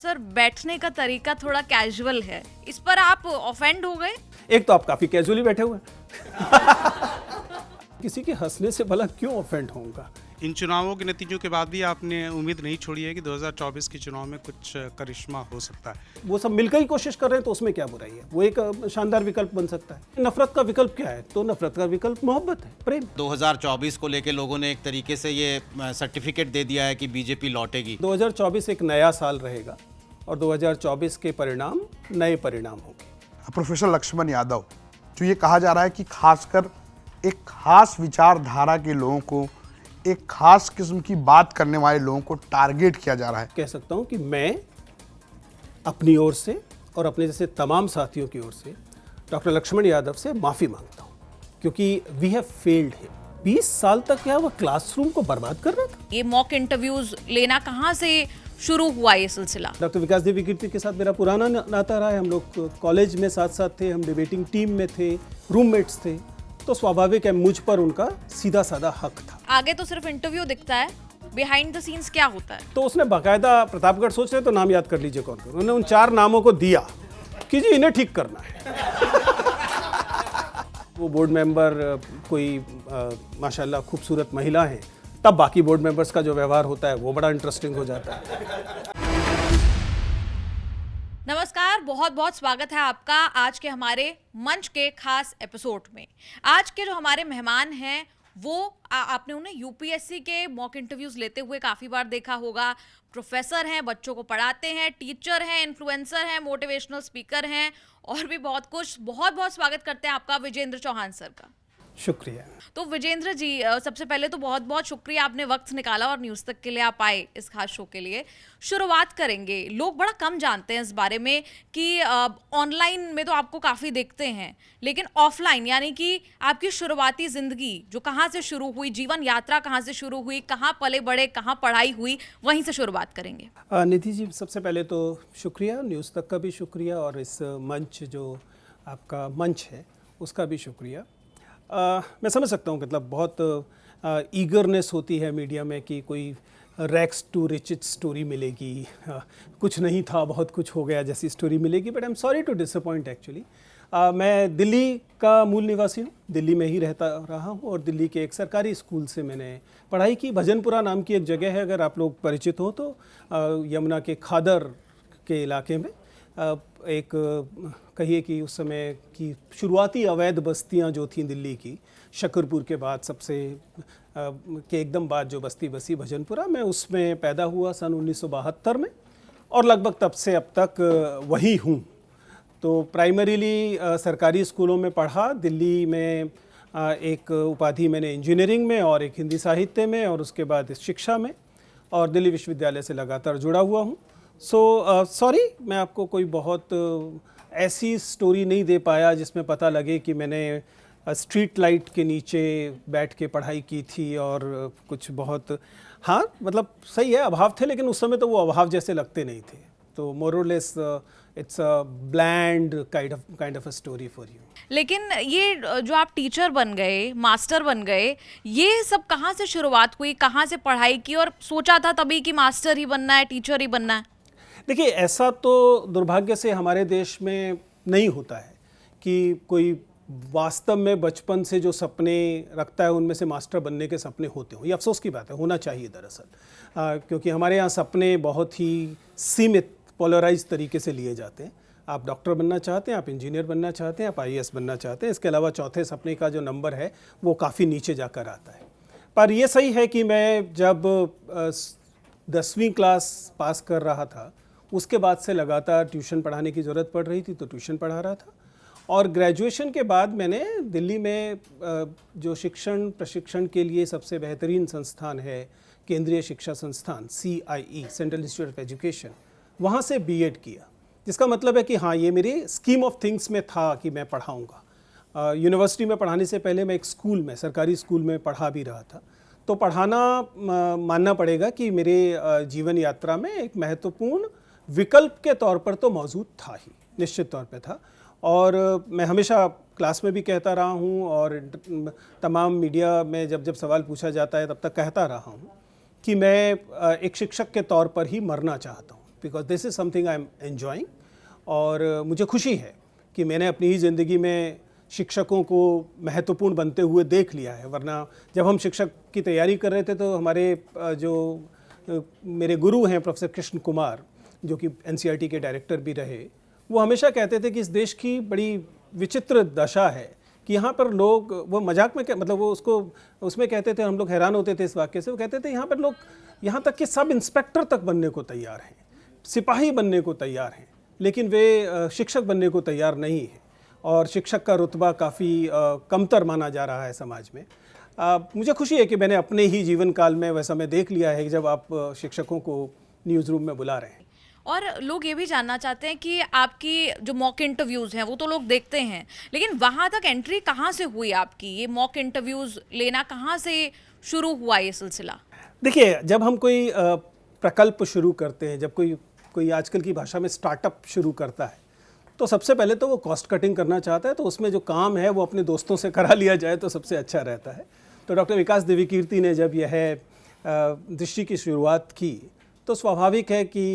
Sir, बैठने का तरीका थोड़ा कैजुअल है, इस पर आप ऑफेंड हो गए? एक तो आप काफी कैजुअली बैठे हुए हैं। किसी के हंसने से भला क्यों ऑफेंड होऊंगा? इन चुनावों के नतीजों के बाद भी आपने उम्मीद नहीं छोड़ी है कि 2024 के चुनाव में कुछ करिश्मा हो सकता है। वो सब मिलकर ही कोशिश कर रहे हैं तो उसमें क्या बुराई है? वो एक शानदार विकल्प बन सकता है। नफरत का विकल्प क्या है? तो नफरत का विकल्प मोहब्बत है, प्रेम। 2024 को लेके लोगों ने एक तरीके से ये सर्टिफिकेट दे दिया है कि बीजेपी लौटेगी। 2024 एक नया साल रहेगा और 2024 के परिणाम नए परिणाम होंगे। प्रोफेसर लक्ष्मण यादव, जो ये कहा जा रहा है कि खासकर एक खास विचारधारा के लोगों को, एक खास किस्म की बात करने वाले लोगों को टारगेट किया जा रहा है। कह सकता हूं कि मैं अपनी ओर से और अपने जैसे तमाम साथियों की ओर से डॉक्टर लक्ष्मण यादव से माफी मांगता हूं, क्योंकि वी हैव फेल्ड हिम। 20 साल तक क्या वह क्लासरूम को बर्बाद कर रहा था? ये मॉक इंटरव्यूज लेना कहाँ से शुरू हुआ ये सिलसिला? डॉक्टर विकास देवी कीर्ति के साथ मेरा पुराना नाता रहा है। हम लोग कॉलेज में साथ साथ थे, हम डिबेटिंग टीम में थे, रूममेट्स थे, तो स्वाभाविक है मुझ पर उनका सीधा साधा हक था। आगे तो सिर्फ इंटरव्यू दिखता है, बिहाइंड द सीन्स क्या होता है? तो उसने बाकायदा, प्रतापगढ़ सोच रहे तो नाम याद कर लीजिए कौन कौन। उन्होंने उन 4 नामों को दिया कि जी इन्हें ठीक करना है। वो बोर्ड मेंबर कोई माशाल्लाह खूबसूरत महिला है, तब बाकी बोर्ड मेंबर्स का जो व्यवहार होता है वो बड़ा इंटरेस्टिंग हो जाता है। नमस्कार, बहुत बहुत स्वागत है आपका आज के हमारे मंच के खास एपिसोड में। आज के जो हमारे मेहमान हैं वो आपने उन्हें यूपीएससी के मॉक इंटरव्यूज लेते हुए काफ़ी बार देखा होगा। प्रोफेसर हैं, बच्चों को पढ़ाते हैं, टीचर हैं, इन्फ्लुएंसर हैं, मोटिवेशनल स्पीकर हैं और भी बहुत कुछ। बहुत बहुत स्वागत करते हैं आपका विजेंद्र चौहान सर का। शुक्रिया। तो विजेंद्र जी, सबसे पहले तो बहुत बहुत शुक्रिया, आपने वक्त निकाला और न्यूज़ तक के लिए आप आए इस खास शो के लिए। शुरुआत करेंगे, लोग बड़ा कम जानते हैं इस बारे में कि ऑनलाइन में तो आपको काफ़ी देखते हैं, लेकिन ऑफलाइन यानी कि आपकी शुरुआती ज़िंदगी जो कहाँ से शुरू हुई, जीवन यात्रा कहाँ से शुरू हुई, कहाँ पले बड़े, कहाँ पढ़ाई हुई, वहीं से शुरुआत करेंगे। निधि जी, सबसे पहले तो शुक्रिया, न्यूज़ तक का भी शुक्रिया और इस मंच जो आपका मंच है उसका भी शुक्रिया। मैं समझ सकता हूँ, मतलब बहुत ईगरनेस होती है मीडिया में कि कोई रैक्स टू रिचेस स्टोरी मिलेगी, कुछ नहीं था बहुत कुछ हो गया जैसी स्टोरी मिलेगी। But I am sorry to disappoint actually. मैं दिल्ली का मूल निवासी हूँ, दिल्ली में ही रहता रहा हूँ और दिल्ली के एक सरकारी स्कूल से मैंने पढ़ाई की। भजनपुरा नाम की एक जगह है, अगर आप लोग परिचित हो तो, यमुना के खादर के इलाके में एक कहिए कि उस समय की शुरुआती अवैध बस्तियां जो थीं दिल्ली की, शकरपुर के बाद सबसे के एकदम बाद जो बस्ती बसी भजनपुरा, मैं उसमें पैदा हुआ सन 1972 में और लगभग तब से अब तक वही हूँ। तो प्राइमरीली सरकारी स्कूलों में पढ़ा, दिल्ली में एक उपाधि मैंने इंजीनियरिंग में और एक हिंदी साहित्य में और उसके बाद शिक्षा में, और दिल्ली विश्वविद्यालय से लगातार जुड़ा हुआ हूँ। सॉरी, मैं आपको कोई बहुत ऐसी स्टोरी नहीं दे पाया जिसमें पता लगे कि मैंने स्ट्रीट लाइट के नीचे बैठ के पढ़ाई की थी और कुछ बहुत, हाँ मतलब सही है, अभाव थे, लेकिन उस समय तो वो अभाव जैसे लगते नहीं थे। तो मोर और less it's a bland kind of a story for you. लेकिन ये जो आप टीचर बन गए, मास्टर बन गए, ये सब कहाँ से शुरुआत हुई, कहाँ से पढ़ाई की और सोचा था तभी कि मास्टर ही बनना है, टीचर ही बनना है? देखिए, ऐसा तो दुर्भाग्य से हमारे देश में नहीं होता है कि कोई वास्तव में बचपन से जो सपने रखता है उनमें से मास्टर बनने के सपने होते हों। ये अफसोस की बात है, होना चाहिए दरअसल, क्योंकि हमारे यहाँ सपने बहुत ही सीमित, पोलराइज तरीके से लिए जाते हैं। आप डॉक्टर बनना चाहते हैं, आप इंजीनियर बनना चाहते हैं, आप आईएएस बनना चाहते हैं, इसके अलावा चौथे सपने का जो नंबर है वो काफ़ी नीचे जाकर आता है। पर ये सही है कि मैं जब 10वीं क्लास पास कर रहा था, उसके बाद से लगातार ट्यूशन पढ़ाने की ज़रूरत पड़ रही थी, तो ट्यूशन पढ़ा रहा था। और ग्रेजुएशन के बाद मैंने दिल्ली में जो शिक्षण प्रशिक्षण के लिए सबसे बेहतरीन संस्थान है, केंद्रीय शिक्षा संस्थान CIE, central institute of education, वहाँ से बीएड किया। जिसका मतलब है कि हाँ, ये मेरी स्कीम ऑफ थिंग्स में था कि मैं पढ़ाऊँगा। यूनिवर्सिटी में पढ़ाने से पहले मैं एक स्कूल में, सरकारी स्कूल में पढ़ा भी रहा था, तो पढ़ाना मानना पड़ेगा कि मेरे जीवन यात्रा में एक महत्वपूर्ण विकल्प के तौर पर तो मौजूद था ही, निश्चित तौर पे था। और मैं हमेशा क्लास में भी कहता रहा हूँ और तमाम मीडिया में जब जब सवाल पूछा जाता है तब तक कहता रहा हूँ कि मैं एक शिक्षक के तौर पर ही मरना चाहता हूँ। Because this is something I am enjoying. और मुझे खुशी है कि मैंने अपनी ही ज़िंदगी में शिक्षकों को महत्वपूर्ण बनते हुए देख लिया है। वरना जब हम शिक्षक की तैयारी कर रहे थे तो हमारे जो मेरे गुरु हैं प्रोफेसर कृष्ण कुमार, जो कि एनसीईआरटी के डायरेक्टर भी रहे, वो हमेशा कहते थे कि इस देश की बड़ी विचित्र दशा है कि यहाँ पर लोग, वो मजाक में मतलब वो उसको उसमें कहते थे, हम लोग हैरान होते थे इस वाक्य से, वो कहते थे यहाँ पर लोग यहाँ तक कि सब इंस्पेक्टर तक बनने को तैयार हैं, सिपाही बनने को तैयार हैं, लेकिन वे शिक्षक बनने को तैयार नहीं हैं और शिक्षक का रुतबा काफ़ी कमतर माना जा रहा है समाज में। मुझे खुशी है कि मैंने अपने ही जीवन काल में वैसा मैं देख लिया है कि जब आप शिक्षकों को न्यूज़ रूम में बुला रहे हैं। और लोग ये भी जानना चाहते हैं कि आपकी जो मॉक इंटरव्यूज़ हैं वो तो लोग देखते हैं, लेकिन वहाँ तक एंट्री कहाँ से हुई आपकी? ये मॉक इंटरव्यूज़ लेना कहाँ से शुरू हुआ ये सिलसिला? देखिए, जब हम कोई प्रकल्प शुरू करते हैं, जब कोई आजकल की भाषा में स्टार्टअप शुरू करता है, तो सबसे पहले तो वो कॉस्ट कटिंग करना चाहता है, तो उसमें जो काम है वो अपने दोस्तों से करा लिया जाए तो सबसे अच्छा रहता है। तो डॉक्टर विकास दिव्यकीर्ति ने जब यह दृष्टि की शुरुआत की तो स्वाभाविक है कि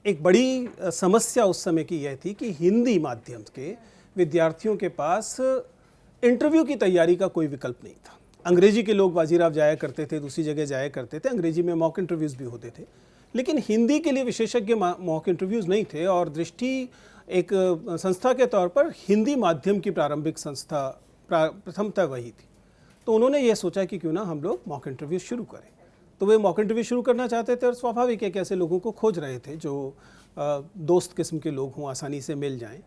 एक बड़ी समस्या उस समय की यह थी कि हिंदी माध्यम के विद्यार्थियों के पास इंटरव्यू की तैयारी का कोई विकल्प नहीं था। अंग्रेजी के लोग वाजीराव जाया करते थे, दूसरी जगह जाया करते थे, अंग्रेजी में मॉक इंटरव्यूज़ भी होते थे, लेकिन हिंदी के लिए विशेषज्ञ मॉक इंटरव्यूज़ नहीं थे। और दृष्टि एक संस्था के तौर पर हिंदी माध्यम की प्रारंभिक संस्था प्रथमतः वही थी। तो उन्होंने ये सोचा कि क्यों ना हम लोग मॉक इंटरव्यू शुरू करें। तो वे मॉक इंटरव्यू शुरू करना चाहते थे और स्वाभाविक है कि ऐसे लोगों को खोज रहे थे जो दोस्त किस्म के लोग हों, आसानी से मिल जाएं।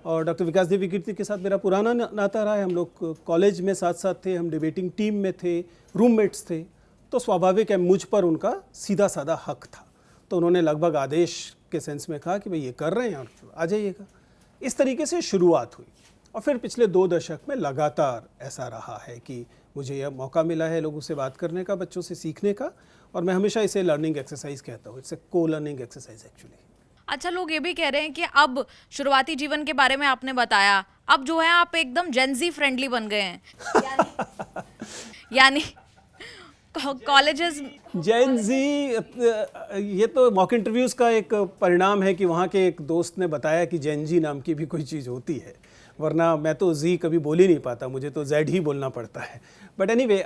और डॉक्टर विकास दिव्यकीर्ति के साथ मेरा पुराना नाता रहा है, हम लोग कॉलेज में साथ साथ थे, हम डिबेटिंग टीम में थे, रूममेट्स थे, तो स्वाभाविक है मुझ पर उनका सीधा साधा हक था। तो उन्होंने लगभग आदेश के सेंस में कहा कि भाई ये कर रहे हैं और आ जाइएगा। इस तरीके से शुरुआत हुई और फिर पिछले 2 दशक में लगातार ऐसा रहा है कि मुझे यह मौका मिला है लोगों से बात करने का, बच्चों से सीखने का, और मैं हमेशा इसे लर्निंग एक्सरसाइज कहता हूँ। इट्स ए को लर्निंग एक्सरसाइज एक्चुअली। अच्छा, लोग ये भी कह रहे हैं कि अब शुरुआती जीवन के बारे में आपने बताया, अब जो है आप एकदम जेनजी फ्रेंडली बन गए हैं। यानी कॉलेजेस जेनजी, ये तो मॉक इंटरव्यूज़ का एक परिणाम है कि वहाँ के एक दोस्त ने बताया कि जेनजी नाम की भी कोई चीज़ होती है, वरना मैं तो जी कभी बोल ही नहीं पाता, मुझे तो जेड ही बोलना पड़ता है। बट एनीवे,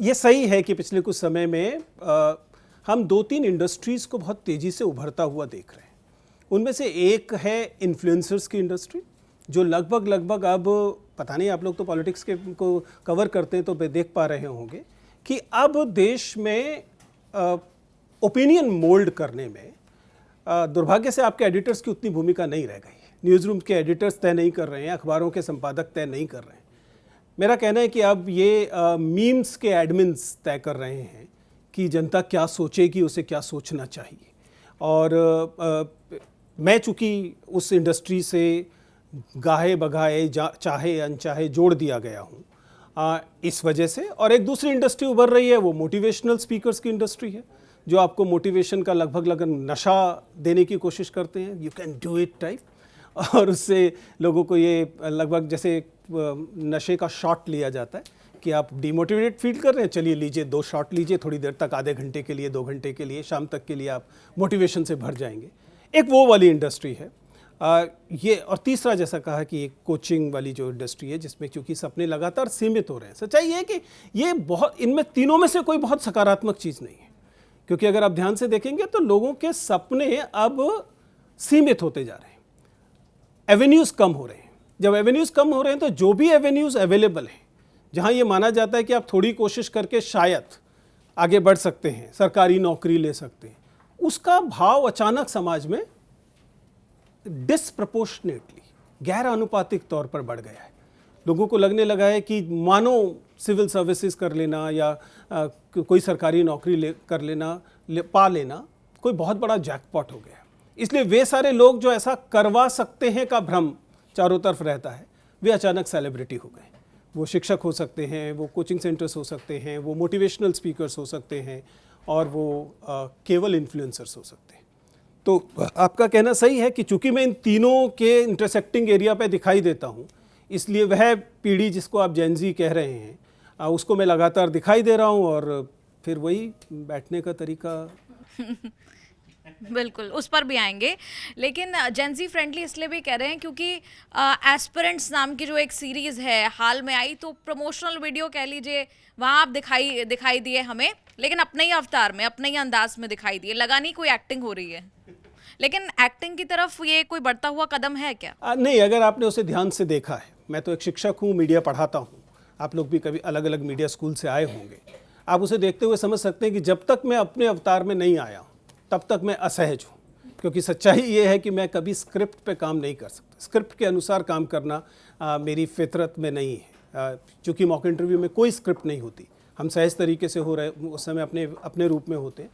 ये सही है कि पिछले कुछ समय में हम 2-3 इंडस्ट्रीज़ को बहुत तेज़ी से उभरता हुआ देख रहे हैं। उनमें से एक है इन्फ्लुएंसर्स की इंडस्ट्री, जो लगभग अब, पता नहीं आप लोग तो पॉलिटिक्स के को कवर करते हैं तो देख पा रहे होंगे कि अब देश में ओपिनियन मोल्ड करने में दुर्भाग्य से आपके एडिटर्स की उतनी भूमिका नहीं रह गई है। न्यूज़ रूम के एडिटर्स तय नहीं कर रहे हैं, अखबारों के संपादक तय नहीं कर रहे हैं। मेरा कहना है कि अब ये मीम्स के एडमिन्स तय कर रहे हैं कि जनता क्या सोचेगी, उसे क्या सोचना चाहिए। और मैं चूँकि उस इंडस्ट्री से गाहे बगाए चाहे अनचाहे जोड़ दिया गया हूँ इस वजह से। और एक दूसरी इंडस्ट्री उभर रही है, वो मोटिवेशनल स्पीकर्स की इंडस्ट्री है, जो आपको मोटिवेशन का लगभग नशा देने की कोशिश करते हैं, you can do it type, और उससे लोगों को ये लगभग जैसे नशे का शॉट लिया जाता है कि आप डिमोटिवेटेड फील कर रहे हैं, चलिए लीजिए 2 शॉट लीजिए, थोड़ी देर तक, आधे घंटे के लिए, 2 घंटे के लिए, शाम तक के लिए आप मोटिवेशन से भर जाएंगे। एक वो वाली इंडस्ट्री है ये। और तीसरा, जैसा कहा कि एक कोचिंग वाली जो इंडस्ट्री है, जिसमें क्योंकि सपने लगातार सीमित हो रहे हैं। सच्चाई ये है कि ये बहुत, इनमें तीनों में से कोई बहुत सकारात्मक चीज़ नहीं है, क्योंकि अगर आप ध्यान से देखेंगे तो लोगों के सपने अब सीमित होते जा रहे हैं, एवेन्यूज़ कम हो रहे हैं। जब एवेन्यूज़ कम हो रहे हैं तो जो भी एवेन्यूज़ अवेलेबल हैं, जहाँ ये माना जाता है कि आप थोड़ी कोशिश करके शायद आगे बढ़ सकते हैं, सरकारी नौकरी ले सकते हैं, उसका भाव अचानक समाज में डिसप्रपोर्शनेटली, गैर आनुपातिक तौर पर बढ़ गया है। लोगों को लगने लगा है कि मानो सिविल सर्विसेज कर लेना या कोई सरकारी नौकरी कर लेना, पा लेना कोई बहुत बड़ा जैकपॉट हो गया। इसलिए वे सारे लोग जो ऐसा करवा सकते हैं का भ्रम चारों तरफ रहता है, वे अचानक सेलिब्रिटी हो गए। वो शिक्षक हो सकते हैं, वो कोचिंग सेंटर्स हो सकते हैं, वो मोटिवेशनल स्पीकर्स हो सकते हैं, और वो केवल इन्फ्लुएंसर्स हो सकते हैं। तो आपका कहना सही है कि चूंकि मैं इन तीनों के इंटरसेक्टिंग एरिया पे दिखाई देता हूँ, इसलिए वह पीढ़ी जिसको आप जेनजी कह रहे हैं उसको मैं लगातार दिखाई दे रहा हूँ, और फिर वही बैठने का तरीका बिल्कुल, उस पर भी आएंगे। लेकिन जेंजी फ्रेंडली इसलिए भी कह रहे हैं क्योंकि एस्पिरेंट्स नाम की जो एक सीरीज़ है हाल में आई, तो प्रमोशनल वीडियो कह लीजिए, वहाँ आप दिखाई दिए हमें, लेकिन अपने ही अवतार में, अपने ही अंदाज में दिखाई दिए, लगा नहीं कोई एक्टिंग हो रही है। लेकिन एक्टिंग की तरफ ये कोई बढ़ता हुआ कदम है क्या? नहीं, अगर आपने उसे ध्यान से देखा है, मैं तो एक शिक्षक हूँ, मीडिया पढ़ाता हूँ, आप लोग भी कभी अलग अलग मीडिया स्कूल से आए होंगे, आप उसे देखते हुए समझ सकते हैं कि जब तक मैं अपने अवतार में नहीं आया हूँ तब तक मैं असहज हूँ, क्योंकि सच्चाई ये है कि मैं कभी स्क्रिप्ट पे काम नहीं कर सकता। स्क्रिप्ट के अनुसार काम करना मेरी फितरत में नहीं है। चूँकि मॉक इंटरव्यू में कोई स्क्रिप्ट नहीं होती, हम सहज तरीके से हो रहे उस समय अपने रूप में होते,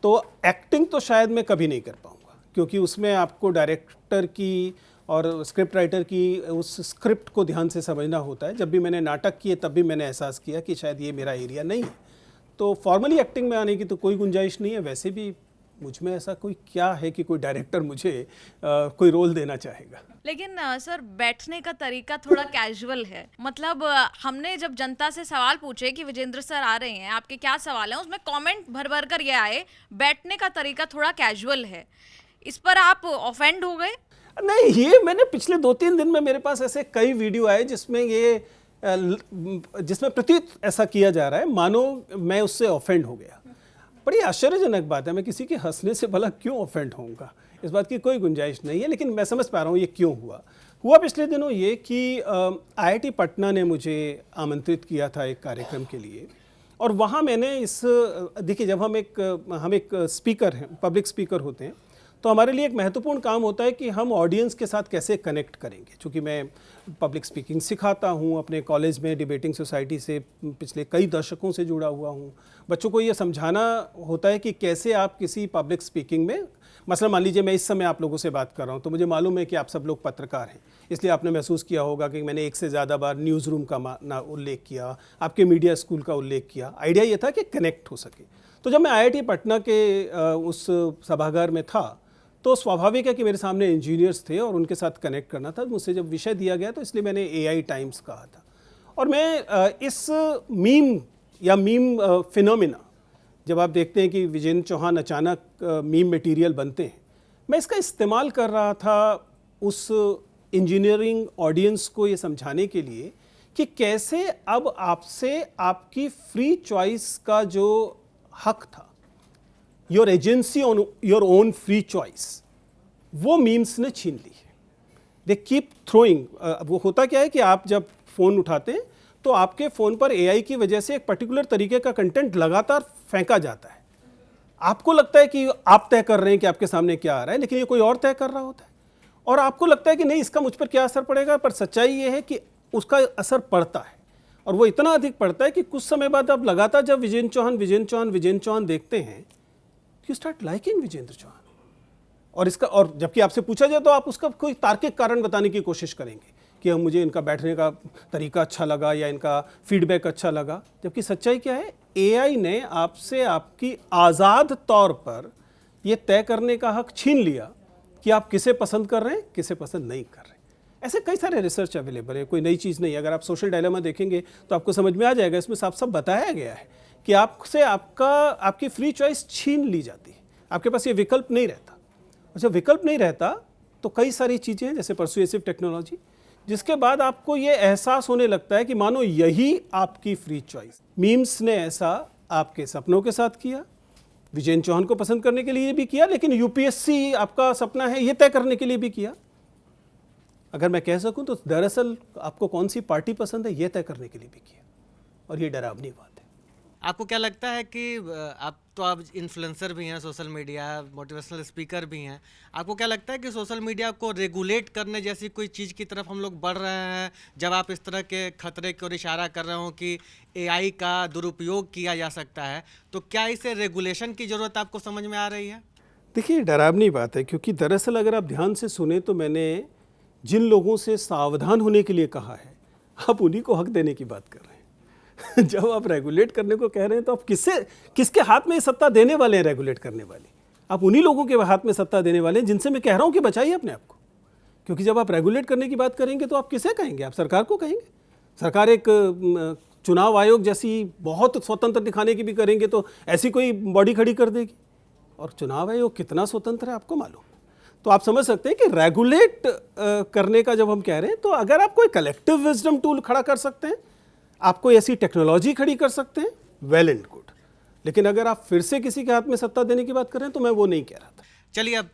तो एक्टिंग तो शायद मैं कभी नहीं कर पाऊँगा, क्योंकि उसमें आपको डायरेक्टर की और स्क्रिप्ट राइटर की उस स्क्रिप्ट को ध्यान से समझना होता है। जब भी मैंने नाटक किए तब भी मैंने एहसास किया कि शायद ये मेरा एरिया नहीं है, तो फॉर्मली एक्टिंग में आने की तो कोई गुंजाइश नहीं है। वैसे भी मुझ में ऐसा कोई क्या है कि कोई डायरेक्टर मुझे कोई रोल देना चाहेगा। लेकिन सर, बैठने का तरीका थोड़ा कैजुअल है। मतलब हमने जब जनता से सवाल पूछे कि विजेंद्र सर आ रहे हैं, आपके क्या सवाल हैं, उसमें कमेंट भर भर कर ये आए, बैठने का तरीका थोड़ा कैजुअल है। इस पर आप ऑफेंड हो गए? नहीं, ये मैंने पिछले 2-3 दिन में मेरे पास ऐसे कई वीडियो आए जिसमें प्रतीत ऐसा किया जा रहा है मानो मैं उससे ऑफेंड हो गया। बड़ी आश्चर्यजनक बात है, मैं किसी के हंसने से भला क्यों ऑफेंड होऊंगा, इस बात की कोई गुंजाइश नहीं है। लेकिन मैं समझ पा रहा हूँ ये क्यों हुआ पिछले दिनों ये कि IIT पटना ने मुझे आमंत्रित किया था एक कार्यक्रम के लिए, और वहाँ मैंने देखिए, जब हम एक स्पीकर हैं, पब्लिक स्पीकर होते हैं, तो हमारे लिए एक महत्वपूर्ण काम होता है कि हम ऑडियंस के साथ कैसे कनेक्ट करेंगे। चूँकि मैं पब्लिक स्पीकिंग सिखाता हूँ, अपने कॉलेज में डिबेटिंग सोसाइटी से पिछले कई दशकों से जुड़ा हुआ हूँ। बच्चों को ये समझाना होता है कि कैसे आप किसी पब्लिक स्पीकिंग में, मसलन मान लीजिए मैं इस समय आप लोगों से बात कर रहा हूँ, तो मुझे मालूम है कि आप सब लोग पत्रकार हैं, इसलिए आपने महसूस किया होगा कि मैंने एक से ज़्यादा बार न्यूज़ रूम का उल्लेख किया, आपके मीडिया स्कूल का उल्लेख किया। आइडिया ये था कि कनेक्ट हो सके। तो जब मैं IIT पटना के उस सभागार में था, तो स्वाभाविक है कि मेरे सामने इंजीनियर्स थे और उनके साथ कनेक्ट करना था। मुझसे जब विषय दिया गया तो इसलिए मैंने AI टाइम्स कहा था, और मैं इस मीम फिनोमिना, जब आप देखते हैं कि विजेंद्र चौहान अचानक मीम मटेरियल बनते हैं, मैं इसका इस्तेमाल कर रहा था उस इंजीनियरिंग ऑडियंस को ये समझाने के लिए कि कैसे अब आपसे आपकी फ्री चॉइस का जो हक था, your agency on your own free choice, वो मीम्स ने छीन ली है। They keep throwing. वो होता क्या है कि आप जब फ़ोन उठाते हैं तो आपके फ़ोन पर AI की वजह से एक पर्टिकुलर तरीके का कंटेंट लगातार फेंका जाता है। आपको लगता है कि आप तय कर रहे हैं कि आपके सामने क्या आ रहा है, लेकिन ये कोई और तय कर रहा होता है, और आपको लगता है कि नहीं, इसका मुझ पर क्या असर पड़ेगा, पर सच्चाई ये है कि उसका असर पड़ता है, और वो इतना अधिक पड़ता है कि कुछ समय बाद आप लगातार जब विजेंद्र चौहान देखते हैं, you start liking Vijendra Chauhan. और जबकि आपसे पूछा जाए तो आप उसका कोई तार्किक कारण बताने की कोशिश करेंगे कि मुझे इनका बैठने का तरीका अच्छा लगा या इनका फीडबैक अच्छा लगा, जबकि सच्चाई क्या है, AI ने आपसे आपकी आज़ाद तौर पर यह तय करने का हक छीन लिया कि आप किसे पसंद कर रहे हैं, किसे पसंद नहीं कर रहे हैं। ऐसे कई सारे रिसर्च अवेलेबल है, कोई नई चीज़ नहीं है। अगर आप सोशल डायलेमा देखेंगे तो आपको समझ में आ जाएगा, इसमें साफ साफ बताया गया है कि आपसे आपकी फ्री चॉइस छीन ली जाती है, आपके पास ये विकल्प नहीं रहता। और जब विकल्प नहीं रहता तो कई सारी चीज़ें हैं, जैसे परसुएसिव टेक्नोलॉजी, जिसके बाद आपको ये एहसास होने लगता है कि मानो यही आपकी फ्री चॉइस। मीम्स ने ऐसा आपके सपनों के साथ किया, विजेंद्र चौहान को पसंद करने के लिए भी किया, लेकिन UPSC आपका सपना है ये तय करने के लिए भी किया। अगर मैं कह सकूं तो दरअसल आपको कौन सी पार्टी पसंद है ये तय करने के लिए भी किया, और ये डरावनी बात है। आपको क्या लगता है कि आप तो आप इन्फ्लुएंसर भी हैं, सोशल मीडिया मोटिवेशनल स्पीकर भी हैं, आपको क्या लगता है कि सोशल मीडिया को रेगुलेट करने जैसी कोई चीज़ की तरफ हम लोग बढ़ रहे हैं, जब आप इस तरह के खतरे की ओर इशारा कर रहे हो कि AI का दुरुपयोग किया जा सकता है, तो क्या इसे रेगुलेशन की ज़रूरत आपको समझ में आ रही है? देखिए, डरावनी बात है, क्योंकि दरअसल अगर आप ध्यान से सुने तो मैंने जिन लोगों से सावधान होने के लिए कहा है, आप उन्हीं को हक देने की बात कर रहे हैं। जब आप रेगुलेट करने को कह रहे हैं तो आप किसके हाथ में ये सत्ता देने वाले हैं रेगुलेट करने वाले? आप उन्हीं लोगों के हाथ में सत्ता देने वाले हैं जिनसे मैं कह रहा हूं कि बचाइए अपने आप को। क्योंकि जब आप रेगुलेट करने की बात करेंगे तो आप किसे कहेंगे? आप सरकार को कहेंगे। सरकार एक चुनाव आयोग जैसी बहुत स्वतंत्र दिखाने की भी करेंगे तो ऐसी कोई बॉडी खड़ी कर देगी। और चुनाव आयोग कितना स्वतंत्र है आपको मालूम। तो आप समझ सकते हैं कि रेगुलेट करने का जब हम कह रहे हैं, तो अगर आप कोई कलेक्टिव विजडम टूल खड़ा कर सकते हैं, आप कोई ऐसी टेक्नोलॉजी खड़ी कर सकते हैं, वेल एंड गुड। लेकिन अगर आप फिर से किसी के हाथ में सत्ता देने की बात कर रहे हैं, तो मैं वो नहीं कह रहा था। चलिए, अब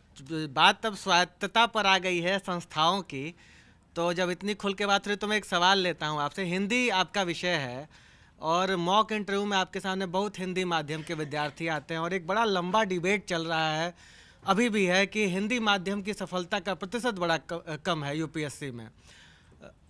बात अब स्वायत्तता पर आ गई है संस्थाओं की, तो जब इतनी खुल के बात रही तो मैं एक सवाल लेता हूँ आपसे। हिंदी आपका विषय है और मॉक इंटरव्यू में आपके सामने बहुत हिंदी माध्यम के विद्यार्थी आते हैं और एक बड़ा लंबा डिबेट चल रहा है, अभी भी है, कि हिंदी माध्यम की सफलता का प्रतिशत बड़ा कम है यूपीएससी में।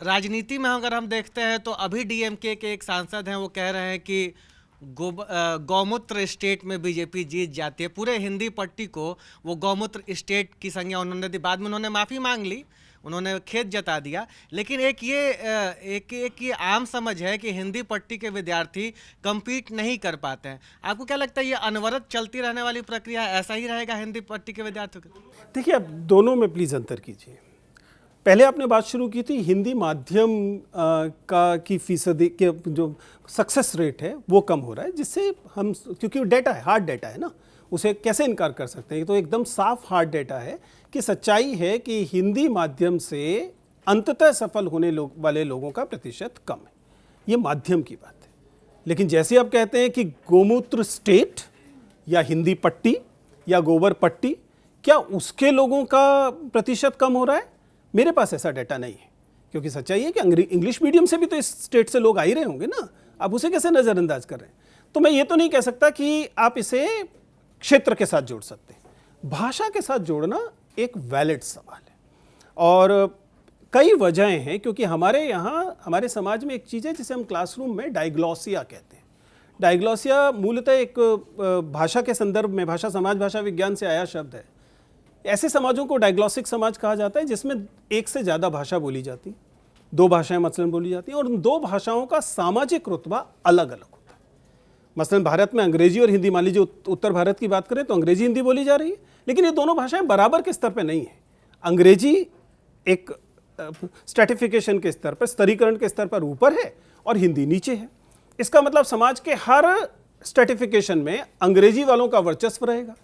राजनीति में अगर हम देखते हैं तो अभी डीएमके के एक सांसद हैं, वो कह रहे हैं कि गौमूत्र स्टेट में बीजेपी जीत जाती है। पूरे हिंदी पट्टी को वो गौमूत्र स्टेट की संज्ञा उन्होंने दी। बाद में उन्होंने माफ़ी मांग ली, उन्होंने खेद जता दिया। लेकिन एक ये आम समझ है कि हिंदी पट्टी के विद्यार्थी compete नहीं कर पाते हैं। आपको क्या लगता है ये अनवरत चलती रहने वाली प्रक्रिया ऐसा ही रहेगा हिंदी पट्टी के विद्यार्थियों के? देखिए, आप दोनों में प्लीज़ अंतर कीजिए। पहले आपने बात शुरू की थी हिंदी माध्यम की फीसदी के जो सक्सेस रेट है वो कम हो रहा है, जिससे हम, क्योंकि डेटा है, हार्ड डेटा है ना, उसे कैसे इनकार कर सकते हैं। ये तो एकदम साफ हार्ड डेटा है कि सच्चाई है कि हिंदी माध्यम से अंततः सफल होने वाले लोगों का प्रतिशत कम है। ये माध्यम की बात है। लेकिन जैसे आप कहते हैं कि गोमूत्र स्टेट या हिंदी पट्टी या गोबर पट्टी, क्या उसके लोगों का प्रतिशत कम हो रहा है? मेरे पास ऐसा डेटा नहीं है, क्योंकि सच्चाई है कि इंग्लिश मीडियम से भी तो इस स्टेट से लोग आ ही रहे होंगे ना, आप उसे कैसे नज़रअंदाज कर रहे हैं? तो मैं ये तो नहीं कह सकता कि आप इसे क्षेत्र के साथ जोड़ सकते हैं। भाषा के साथ जोड़ना एक वैलिड सवाल है और कई वजहें हैं, क्योंकि हमारे यहाँ, हमारे समाज में एक चीज़ है जिसे हम क्लासरूम में डायग्लॉसिया कहते हैं। डायग्लॉसिया मूलतः एक भाषा के संदर्भ में, भाषा समाज भाषा विज्ञान से आया शब्द है। ऐसे समाजों को डायग्लॉसिक समाज कहा जाता है जिसमें एक से ज़्यादा भाषा बोली जाती, दो भाषाएं मसलन बोली जाती हैं और उन दो भाषाओं का सामाजिक रुतबा अलग अलग होता है। मसलन भारत में अंग्रेजी और हिंदी, मान लीजिए उत्तर भारत की बात करें तो अंग्रेजी हिंदी बोली जा रही है, लेकिन ये दोनों भाषाएं बराबर के स्तर पर नहीं है। अंग्रेजी एक स्ट्रैटिफिकेशन के स्तर पर, स्तरीकरण के स्तर पर ऊपर है और हिंदी नीचे है। इसका मतलब समाज के हर स्ट्रैटिफिकेशन में अंग्रेजी वालों का वर्चस्व रहेगा।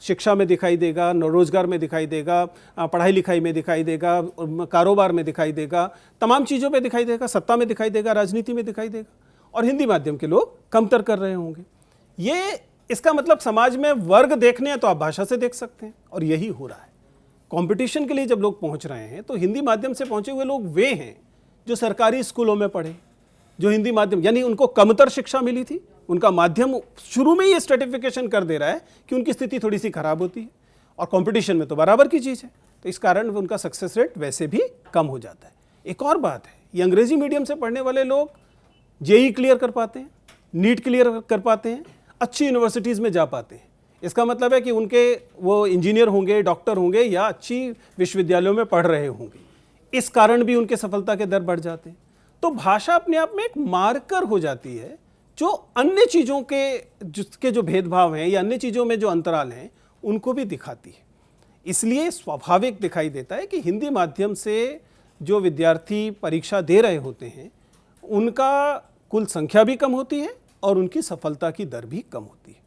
शिक्षा में दिखाई देगा, रोजगार में दिखाई देगा, पढ़ाई लिखाई में दिखाई देगा, कारोबार में दिखाई देगा, तमाम चीज़ों में दिखाई देगा, सत्ता में दिखाई देगा, राजनीति में दिखाई देगा, और हिंदी माध्यम के लोग कमतर कर रहे होंगे। ये इसका मतलब समाज में वर्ग देखने हैं तो आप भाषा से देख सकते हैं, और यही हो रहा है। कंपटीशन के लिए जब लोग पहुंच रहे हैं तो हिंदी माध्यम से पहुंचे हुए लोग वे हैं जो सरकारी स्कूलों में पढ़े, जो हिंदी माध्यम, यानी उनको कमतर शिक्षा मिली थी, उनका माध्यम शुरू में ये स्ट्रेटिफिकेशन कर दे रहा है कि उनकी स्थिति थोड़ी सी खराब होती है, और कंपटीशन में तो बराबर की चीज़ है, तो इस कारण उनका सक्सेस रेट वैसे भी कम हो जाता है। एक और बात है, ये अंग्रेजी मीडियम से पढ़ने वाले लोग जेई क्लियर कर पाते हैं, नीट क्लियर कर पाते हैं, अच्छी यूनिवर्सिटीज़ में जा पाते हैं। इसका मतलब है कि उनके वो इंजीनियर होंगे, डॉक्टर होंगे या अच्छी विश्वविद्यालयों में पढ़ रहे होंगे, इस कारण भी उनके सफलता के दर बढ़ जाते हैं। तो भाषा अपने आप में एक मार्कर हो जाती है जो अन्य चीज़ों के जो भेदभाव हैं या अन्य चीज़ों में जो अंतराल हैं उनको भी दिखाती है। इसलिए स्वाभाविक दिखाई देता है कि हिंदी माध्यम से जो विद्यार्थी परीक्षा दे रहे होते हैं उनका कुल संख्या भी कम होती है और उनकी सफलता की दर भी कम होती है।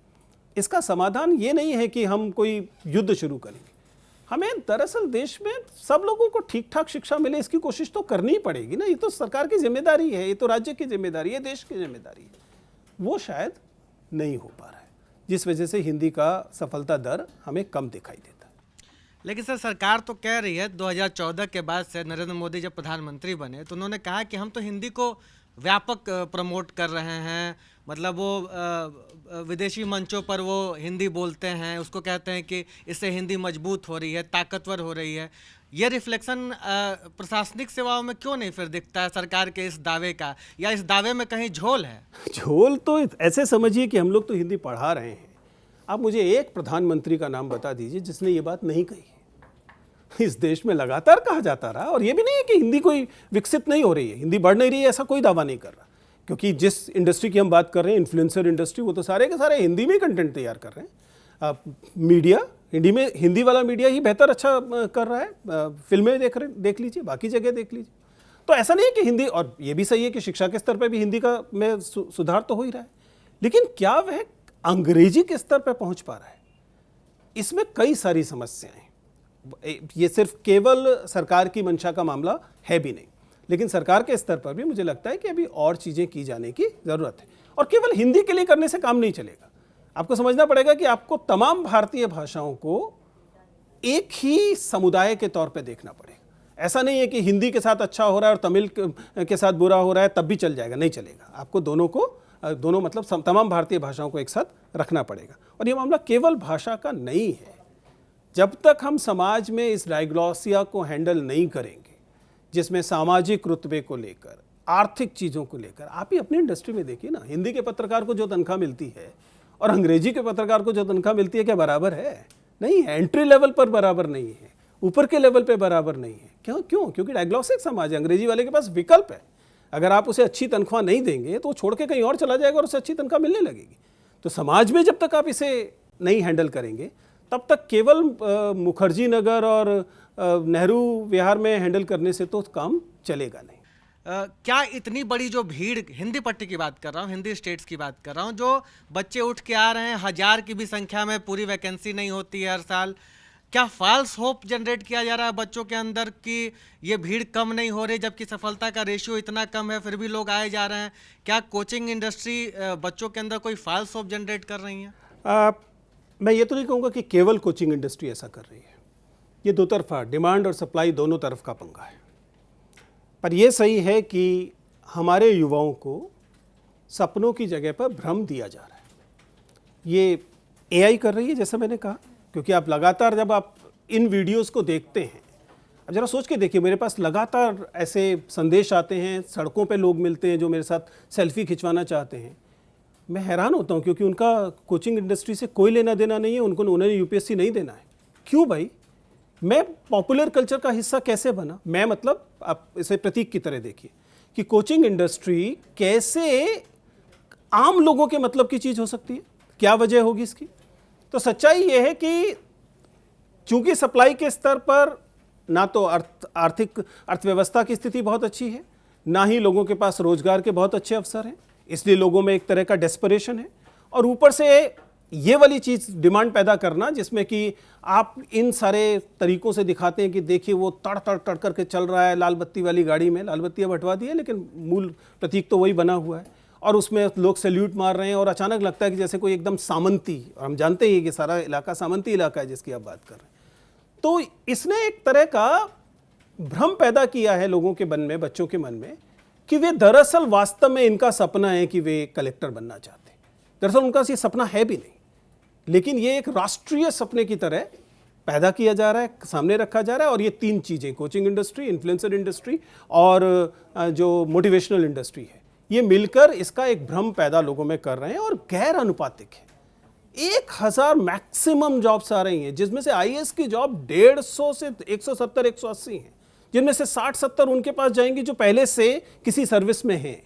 इसका समाधान ये नहीं है कि हम कोई युद्ध शुरू करेंगे। हमें दरअसल देश में सब लोगों को ठीक ठाक शिक्षा मिले इसकी कोशिश तो करनी ही पड़ेगी ना। ये तो सरकार की जिम्मेदारी है, ये तो राज्य की जिम्मेदारी है, देश की जिम्मेदारी है। वो शायद नहीं हो पा रहा है, जिस वजह से हिंदी का सफलता दर हमें कम दिखाई देता है। लेकिन सर, सरकार तो कह रही है 2014 के बाद से नरेंद्र मोदी जब प्रधानमंत्री बने तो उन्होंने कहा कि हम तो हिंदी को व्यापक प्रमोट कर रहे हैं, मतलब वो विदेशी मंचों पर वो हिंदी बोलते हैं, उसको कहते हैं कि इससे हिंदी मजबूत हो रही है, ताकतवर हो रही है। ये रिफ्लेक्शन प्रशासनिक सेवाओं में क्यों नहीं फिर दिखता है सरकार के इस दावे का, या इस दावे में कहीं झोल है? झोल तो ऐसे समझिए कि हम लोग तो हिंदी पढ़ा रहे हैं। आप मुझे एक प्रधानमंत्री का नाम बता दीजिए जिसने ये बात नहीं कही है। इस देश में लगातार कहा जाता रहा, और ये भी नहीं है कि हिंदी कोई विकसित नहीं हो रही है, हिंदी बढ़ नहीं रही है, ऐसा कोई दावा नहीं कर रहा। क्योंकि जिस इंडस्ट्री की हम बात कर रहे हैं, इन्फ्लुएंसर इंडस्ट्री, वो तो सारे के सारे हिंदी में कंटेंट तैयार कर रहे हैं। मीडिया हिंदी वाला मीडिया ही बेहतर अच्छा कर रहा है। फिल्में देख लीजिए, बाकी जगह देख लीजिए। तो ऐसा नहीं है कि हिंदी, और ये भी सही है कि शिक्षा के स्तर पर भी हिंदी का में सुधार तो हो ही रहा है, लेकिन क्या वह अंग्रेजी के स्तर पर पहुंच पा रहा है? इसमें कई सारी समस्याएं हैं। ये सिर्फ केवल सरकार की मंशा का मामला है भी नहीं, लेकिन सरकार के स्तर पर भी मुझे लगता है कि अभी और चीज़ें की जाने की ज़रूरत है। और केवल हिंदी के लिए करने से काम नहीं चलेगा, आपको समझना पड़ेगा कि आपको तमाम भारतीय भाषाओं को एक ही समुदाय के तौर पे देखना पड़ेगा। ऐसा नहीं है कि हिंदी के साथ अच्छा हो रहा है और तमिल के साथ बुरा हो रहा है तब भी चल जाएगा, नहीं चलेगा। आपको दोनों मतलब तमाम भारतीय भाषाओं को एक साथ रखना पड़ेगा। और ये मामला केवल भाषा का नहीं है। जब तक हम समाज में इस डायग्लॉसिया को हैंडल नहीं करेंगे, जिसमें सामाजिक रुतबे को लेकर, आर्थिक चीज़ों को लेकर, आप ही अपनी इंडस्ट्री में देखिए ना, हिंदी के पत्रकार को जो तनख्वाह मिलती है और अंग्रेजी के पत्रकार को जो तनख्वाह मिलती है, क्या बराबर है? नहीं है। एंट्री लेवल पर बराबर नहीं है, ऊपर के लेवल पे बराबर नहीं है। क्यों? क्योंकि डायग्लॉसिक समाज है। अंग्रेजी वाले के पास विकल्प है। अगर आप उसे अच्छी तनख्वाह नहीं देंगे तो वो छोड़ के कहीं और चला जाएगा और उसे अच्छी तनख्वाह मिलने लगेगी। तो समाज में जब तक आप इसे नहीं हैंडल करेंगे, तब तक केवल मुखर्जी नगर और नेहरू विहार में हैंडल करने से तो काम चलेगा नहीं। क्या इतनी बड़ी जो भीड़, हिंदी पट्टी की बात कर रहा हूँ, हिंदी स्टेट्स की बात कर रहा हूँ, जो बच्चे उठ के आ रहे हैं, 1000 की भी संख्या में पूरी वैकेंसी नहीं होती है हर साल, क्या फॉल्स होप जनरेट किया जा रहा है बच्चों के अंदर कि ये भीड़ कम नहीं हो रही, जबकि सफलता का रेशियो इतना कम है फिर भी लोग आए जा रहे हैं? क्या कोचिंग इंडस्ट्री बच्चों के अंदर कोई फॉल्स होप जनरेट कर रही है? मैं ये तो नहीं कहूँगा कि केवल कोचिंग इंडस्ट्री ऐसा कर रही है। ये दो तरफा, डिमांड और सप्लाई दोनों तरफ का पंगा है। पर यह सही है कि हमारे युवाओं को सपनों की जगह पर भ्रम दिया जा रहा है। ये एआई कर रही है, जैसा मैंने कहा, क्योंकि आप लगातार जब आप इन वीडियोस को देखते हैं, अब जरा सोच के देखिए, मेरे पास लगातार ऐसे संदेश आते हैं, सड़कों पे लोग मिलते हैं जो मेरे साथ सेल्फी खिंचवाना चाहते हैं। मैं हैरान होता हूँ, क्योंकि उनका कोचिंग इंडस्ट्री से कोई लेना देना नहीं है, उन्होंने यूपीएससी नहीं देना है। क्यों भाई? मैं पॉपुलर कल्चर का हिस्सा कैसे बना? मैं मतलब आप इसे प्रतीक की तरह देखिए कि कोचिंग इंडस्ट्री कैसे आम लोगों के मतलब की चीज़ हो सकती है, क्या वजह होगी इसकी? तो सच्चाई यह है कि चूंकि सप्लाई के स्तर पर ना तो आर्थिक अर्थव्यवस्था की स्थिति बहुत अच्छी है, ना ही लोगों के पास रोजगार के बहुत अच्छे अवसर हैं, इसलिए लोगों में एक तरह का डेस्परेशन है। और ऊपर से ये वाली चीज़ डिमांड पैदा करना, जिसमें कि आप इन सारे तरीकों से दिखाते हैं कि देखिए वो तड़ करके चल रहा है लाल बत्ती वाली गाड़ी में, लाल बत्तियाँ बंटवा दी है लेकिन मूल प्रतीक तो वही बना हुआ है, और उसमें लोग सैल्यूट मार रहे हैं और अचानक लगता है कि जैसे कोई एकदम सामंती, और हम जानते हैं कि सारा इलाका सामंती इलाका है जिसकी आप बात कर रहे हैं। तो इसने एक तरह का भ्रम पैदा किया है लोगों के मन में, बच्चों के मन में, कि वे दरअसल वास्तव में इनका सपना है कि वे कलेक्टर बनना चाहते हैं। दरअसल उनका ये सपना है भी नहीं, लेकिन ये एक राष्ट्रीय सपने की तरह पैदा किया जा रहा है, सामने रखा जा रहा है। और ये तीन चीज़ें, कोचिंग इंडस्ट्री, इन्फ्लुएंसर इंडस्ट्री और जो मोटिवेशनल इंडस्ट्री है, ये मिलकर इसका एक भ्रम पैदा लोगों में कर रहे हैं और गैर अनुपातिक है। 1000 मैक्सिमम जॉब्स आ रही हैं, जिसमें से आईएएस की जॉब 150 से 170 180 हैं, जिनमें से 60-70 उनके पास जाएंगी जो पहले से किसी सर्विस में हैं।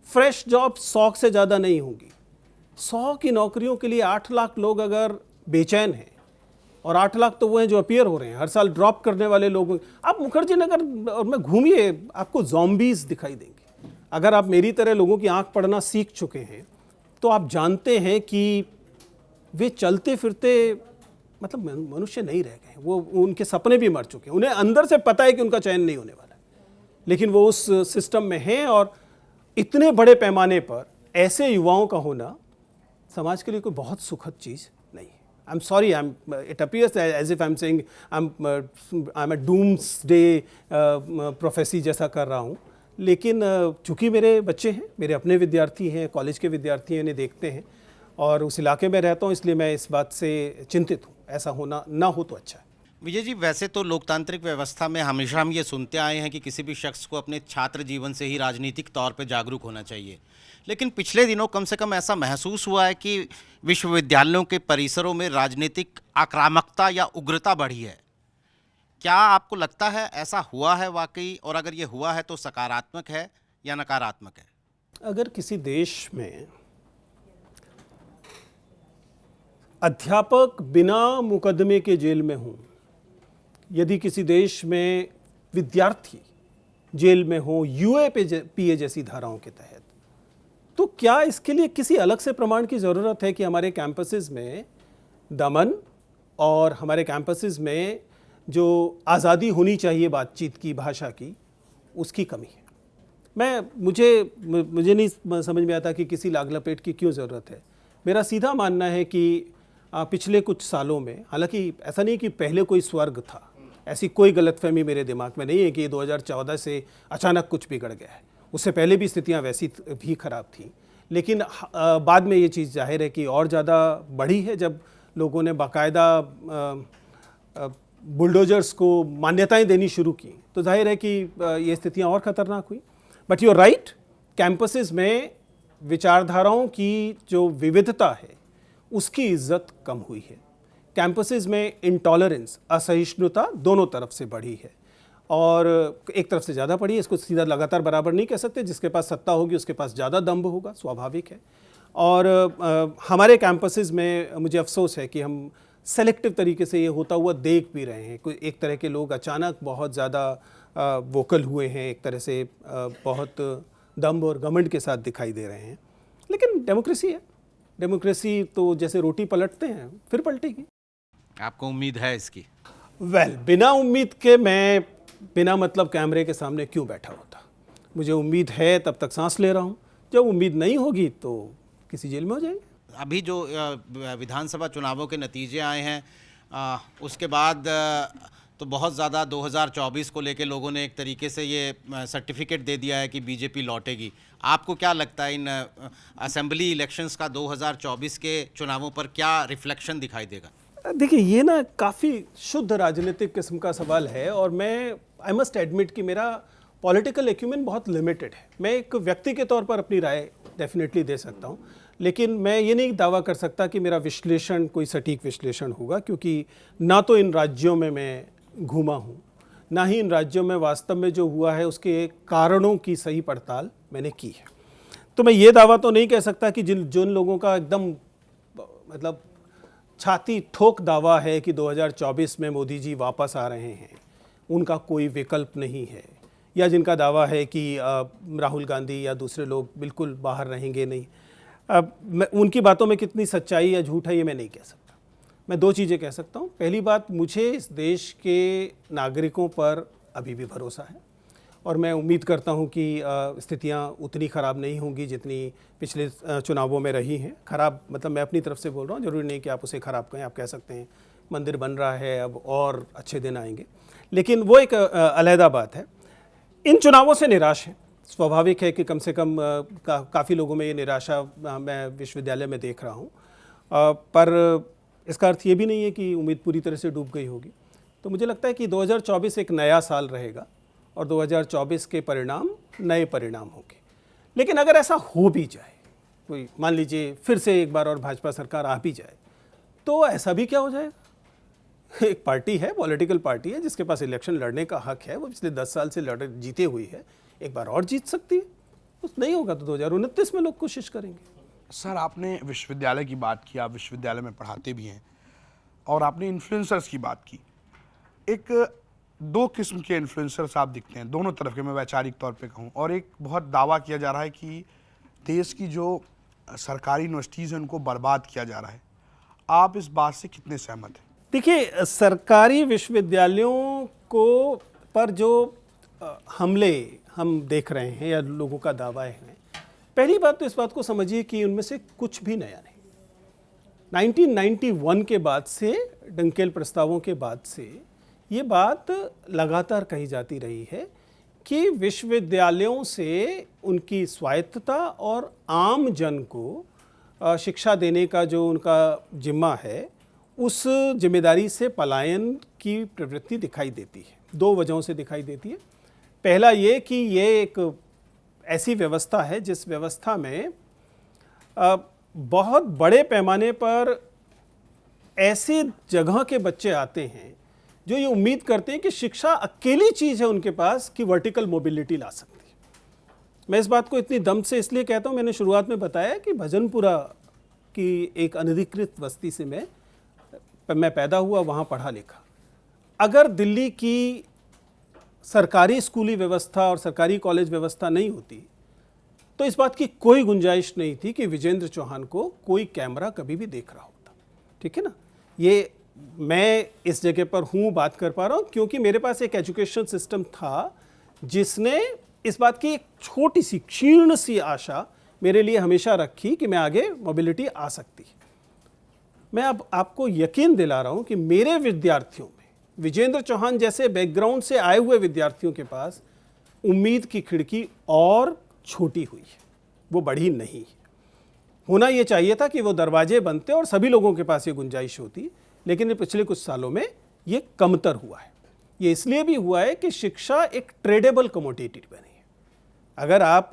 फ्रेश जॉब 100 से ज़्यादा नहीं होंगी। 100 की नौकरियों के लिए 8 लाख लोग अगर बेचैन हैं, और 8 लाख तो वो हैं जो अपीयर हो रहे हैं, हर साल ड्रॉप करने वाले लोग। आप मुखर्जी नगर में घूमिए, आपको ज़ॉम्बीज़ दिखाई देंगे। अगर आप मेरी तरह लोगों की आंख पढ़ना सीख चुके हैं तो आप जानते हैं कि वे चलते फिरते मतलब मनुष्य नहीं रह गए, वो उनके सपने भी मर चुके हैं। उन्हें अंदर से पता है कि उनका चयन नहीं होने वाला है, लेकिन वो उस सिस्टम में हैं। और इतने बड़े पैमाने पर ऐसे युवाओं का होना समाज के लिए कोई बहुत सुखद चीज़ नहीं है। I am sorry, it appears as if I am saying I am a doomsday prophecy जैसा कर रहा हूँ, लेकिन चूँकि मेरे बच्चे हैं, मेरे अपने विद्यार्थी हैं, कॉलेज के विद्यार्थी हैं, इन्हें देखते हैं और उस इलाके में रहता हूँ, इसलिए मैं इस बात से चिंतित हूँ। ऐसा होना ना हो तो अच्छा है। विजय जी, वैसे तो लोकतांत्रिक व्यवस्था में हमेशा हम ये सुनते आए हैं कि किसी भी शख्स को अपने छात्र जीवन से ही राजनीतिक तौर पर जागरूक होना चाहिए, लेकिन पिछले दिनों कम से कम ऐसा महसूस हुआ है कि विश्वविद्यालयों के परिसरों में राजनीतिक आक्रामकता या उग्रता बढ़ी है। क्या आपको लगता है ऐसा हुआ है वाकई, और अगर ये हुआ है तो सकारात्मक है या नकारात्मक है? अगर किसी देश में अध्यापक बिना मुकदमे के जेल में हों, यदि किसी देश में विद्यार्थी जेल में हो यूएपीए जैसी धाराओं के तहत, तो क्या इसके लिए किसी अलग से प्रमाण की ज़रूरत है कि हमारे कैंपसेस में दमन और हमारे कैंपसेस में जो आज़ादी होनी चाहिए बातचीत की, भाषा की, उसकी कमी है। मुझे नहीं समझ में आता कि किसी लाग लपेट की क्यों ज़रूरत है। मेरा सीधा मानना है कि पिछले कुछ सालों में, हालांकि ऐसा नहीं कि पहले कोई स्वर्ग था, ऐसी कोई गलतफहमी मेरे दिमाग में नहीं है कि 2014 से अचानक कुछ बिगड़ गया है। उससे पहले भी स्थितियां वैसी भी खराब थीं, लेकिन बाद में ये चीज़ जाहिर है कि और ज़्यादा बढ़ी है जब लोगों ने बाकायदा बुलडोजर्स को मान्यताएं देनी शुरू की, तो जाहिर है कि ये स्थितियां और ख़तरनाक हुई। बट यू आर राइट, कैंपसेस में विचारधाराओं की जो विविधता है उसकी इज्जत कम हुई है। कैंपसेस में इंटॉलरेंस, असहिष्णुता दोनों तरफ से बढ़ी है, और एक तरफ से ज़्यादा बढ़ी है। इसको सीधा लगातार बराबर नहीं कह सकते, जिसके पास सत्ता होगी उसके पास ज़्यादा दम्भ होगा, स्वाभाविक है। और हमारे कैंपसेस में मुझे अफसोस है कि हम सेलेक्टिव तरीके से ये होता हुआ देख भी रहे हैं। कोई एक तरह के लोग अचानक बहुत ज़्यादा वोकल हुए हैं, एक तरह से बहुत दम्भ और घमंड के साथ दिखाई दे रहे हैं। लेकिन डेमोक्रेसी है, डेमोक्रेसी तो जैसे रोटी पलटते हैं फिर पलटेगी। आपको उम्मीद है इसकी? बिना उम्मीद के मैं बिना मतलब कैमरे के सामने क्यों बैठा होता। मुझे उम्मीद है तब तक सांस ले रहा हूँ, जब उम्मीद नहीं होगी तो किसी जेल में हो जाएंगे। अभी जो विधानसभा चुनावों के नतीजे आए हैं, उसके बाद तो बहुत ज़्यादा 2024 को लेके लोगों ने एक तरीके से ये सर्टिफिकेट दे दिया है कि बीजेपी लौटेगी। आपको क्या लगता है इन असेंबली इलेक्शंस का 2024 के चुनावों पर क्या रिफ्लेक्शन दिखाई देगा? देखिए, ये ना काफ़ी शुद्ध राजनीतिक किस्म का सवाल है, और मैं आई मस्ट एडमिट कि मेरा पॉलिटिकल एक्यूमेन बहुत लिमिटेड है। मैं एक व्यक्ति के तौर पर अपनी राय डेफिनेटली दे सकता हूँ, लेकिन मैं ये नहीं दावा कर सकता कि मेरा विश्लेषण कोई सटीक विश्लेषण होगा, क्योंकि ना तो इन राज्यों में मैं घूमा हूँ, ना ही इन राज्यों में वास्तव में जो हुआ है उसके कारणों की सही पड़ताल मैंने की है। तो मैं ये दावा तो नहीं कह सकता कि जिन लोगों का एकदम मतलब छाती ठोक दावा है कि 2024 में मोदी जी वापस आ रहे हैं, उनका कोई विकल्प नहीं है, या जिनका दावा है कि राहुल गांधी या दूसरे लोग बिल्कुल बाहर रहेंगे नहीं, मैं उनकी बातों में कितनी सच्चाई या झूठ है ये मैं नहीं कह सकता। मैं दो चीज़ें कह सकता हूँ। पहली बात, मुझे इस देश के नागरिकों पर अभी भी भरोसा है, और मैं उम्मीद करता हूँ कि स्थितियाँ उतनी ख़राब नहीं होंगी जितनी पिछले चुनावों में रही हैं। ख़राब मतलब मैं अपनी तरफ से बोल रहा हूँ, ज़रूरी नहीं कि आप उसे ख़राब कहें। आप कह सकते हैं मंदिर बन रहा है, अब और अच्छे दिन आएंगे, लेकिन वो एक अलहदा बात है। इन चुनावों से निराश है, स्वाभाविक है कि कम से कम काफ़ी लोगों में ये निराशा मैं विश्वविद्यालय में देख रहा हूँ, पर इसका अर्थ ये भी नहीं है कि उम्मीद पूरी तरह से डूब गई होगी। तो मुझे लगता है कि 2024 एक नया साल रहेगा, और 2024 के परिणाम नए परिणाम होंगे। लेकिन अगर ऐसा हो भी जाए, कोई मान लीजिए फिर से एक बार और भाजपा सरकार आ भी जाए, तो ऐसा भी क्या हो जाएगा। एक पार्टी है, पॉलिटिकल पार्टी है, जिसके पास इलेक्शन लड़ने का हक है, वो पिछले 10 साल से जीते हुई है, एक बार और जीत सकती है। कुछ नहीं होगा तो 2029 में लोग कोशिश करेंगे। सर, आपने विश्वविद्यालय की बात की, आप विश्वविद्यालय में पढ़ाते भी हैं, और आपने इन्फ्लुएंसर्स की बात की। एक दो किस्म के इन्फ्लुएंसर्स आप दिखते हैं, दोनों तरफ के, मैं वैचारिक तौर पे कहूँ, और एक बहुत दावा किया जा रहा है कि देश की जो सरकारी यूनिवर्सिटीज़ हैं उनको बर्बाद किया जा रहा है। आप इस बात से कितने सहमत हैं? देखिए, सरकारी विश्वविद्यालयों को पर जो हमले हम देख रहे हैं या लोगों का दावा है, पहली बात तो इस बात को समझिए कि उनमें से कुछ भी नया नहीं। 1991 के बाद से, डंकेल प्रस्तावों के बाद से ये बात लगातार कही जाती रही है कि विश्वविद्यालयों से उनकी स्वायत्तता और आम जन को शिक्षा देने का जो उनका जिम्मा है, उस जिम्मेदारी से पलायन की प्रवृत्ति दिखाई देती है। दो वजहों से दिखाई देती है। पहला ये कि ये एक ऐसी व्यवस्था है जिस व्यवस्था में बहुत बड़े पैमाने पर ऐसे जगह के बच्चे आते हैं जो ये उम्मीद करते हैं कि शिक्षा अकेली चीज़ है उनके पास कि वर्टिकल मोबिलिटी ला सकती है। मैं इस बात को इतनी दम से इसलिए कहता हूँ, मैंने शुरुआत में बताया कि भजनपुरा की एक अनधिकृत बस्ती से मैं पैदा हुआ, वहाँ पढ़ा लिखा। अगर दिल्ली की सरकारी स्कूली व्यवस्था और सरकारी कॉलेज व्यवस्था नहीं होती तो इस बात की कोई गुंजाइश नहीं थी कि विजेंद्र चौहान को कोई कैमरा कभी भी देख रहा होता। ठीक है ना, ये मैं इस जगह पर हूँ, बात कर पा रहा हूँ, क्योंकि मेरे पास एक एजुकेशन सिस्टम था जिसने इस बात की एक छोटी सी क्षीण सी आशा मेरे लिए हमेशा रखी कि मैं आगे मोबिलिटी आ सकती। मैं अब आपको यकीन दिला रहा हूँ कि मेरे विद्यार्थियों में, विजेंद्र चौहान जैसे बैकग्राउंड से आए हुए विद्यार्थियों के पास उम्मीद की खिड़की और छोटी हुई है, वो बढ़ी नहीं। होना ये चाहिए था कि वो दरवाजे बनते और सभी लोगों के पास ये गुंजाइश होती, लेकिन ये पिछले कुछ सालों में ये कमतर हुआ है। ये इसलिए भी हुआ है कि शिक्षा एक ट्रेडेबल कमोडिटी बनी है। अगर आप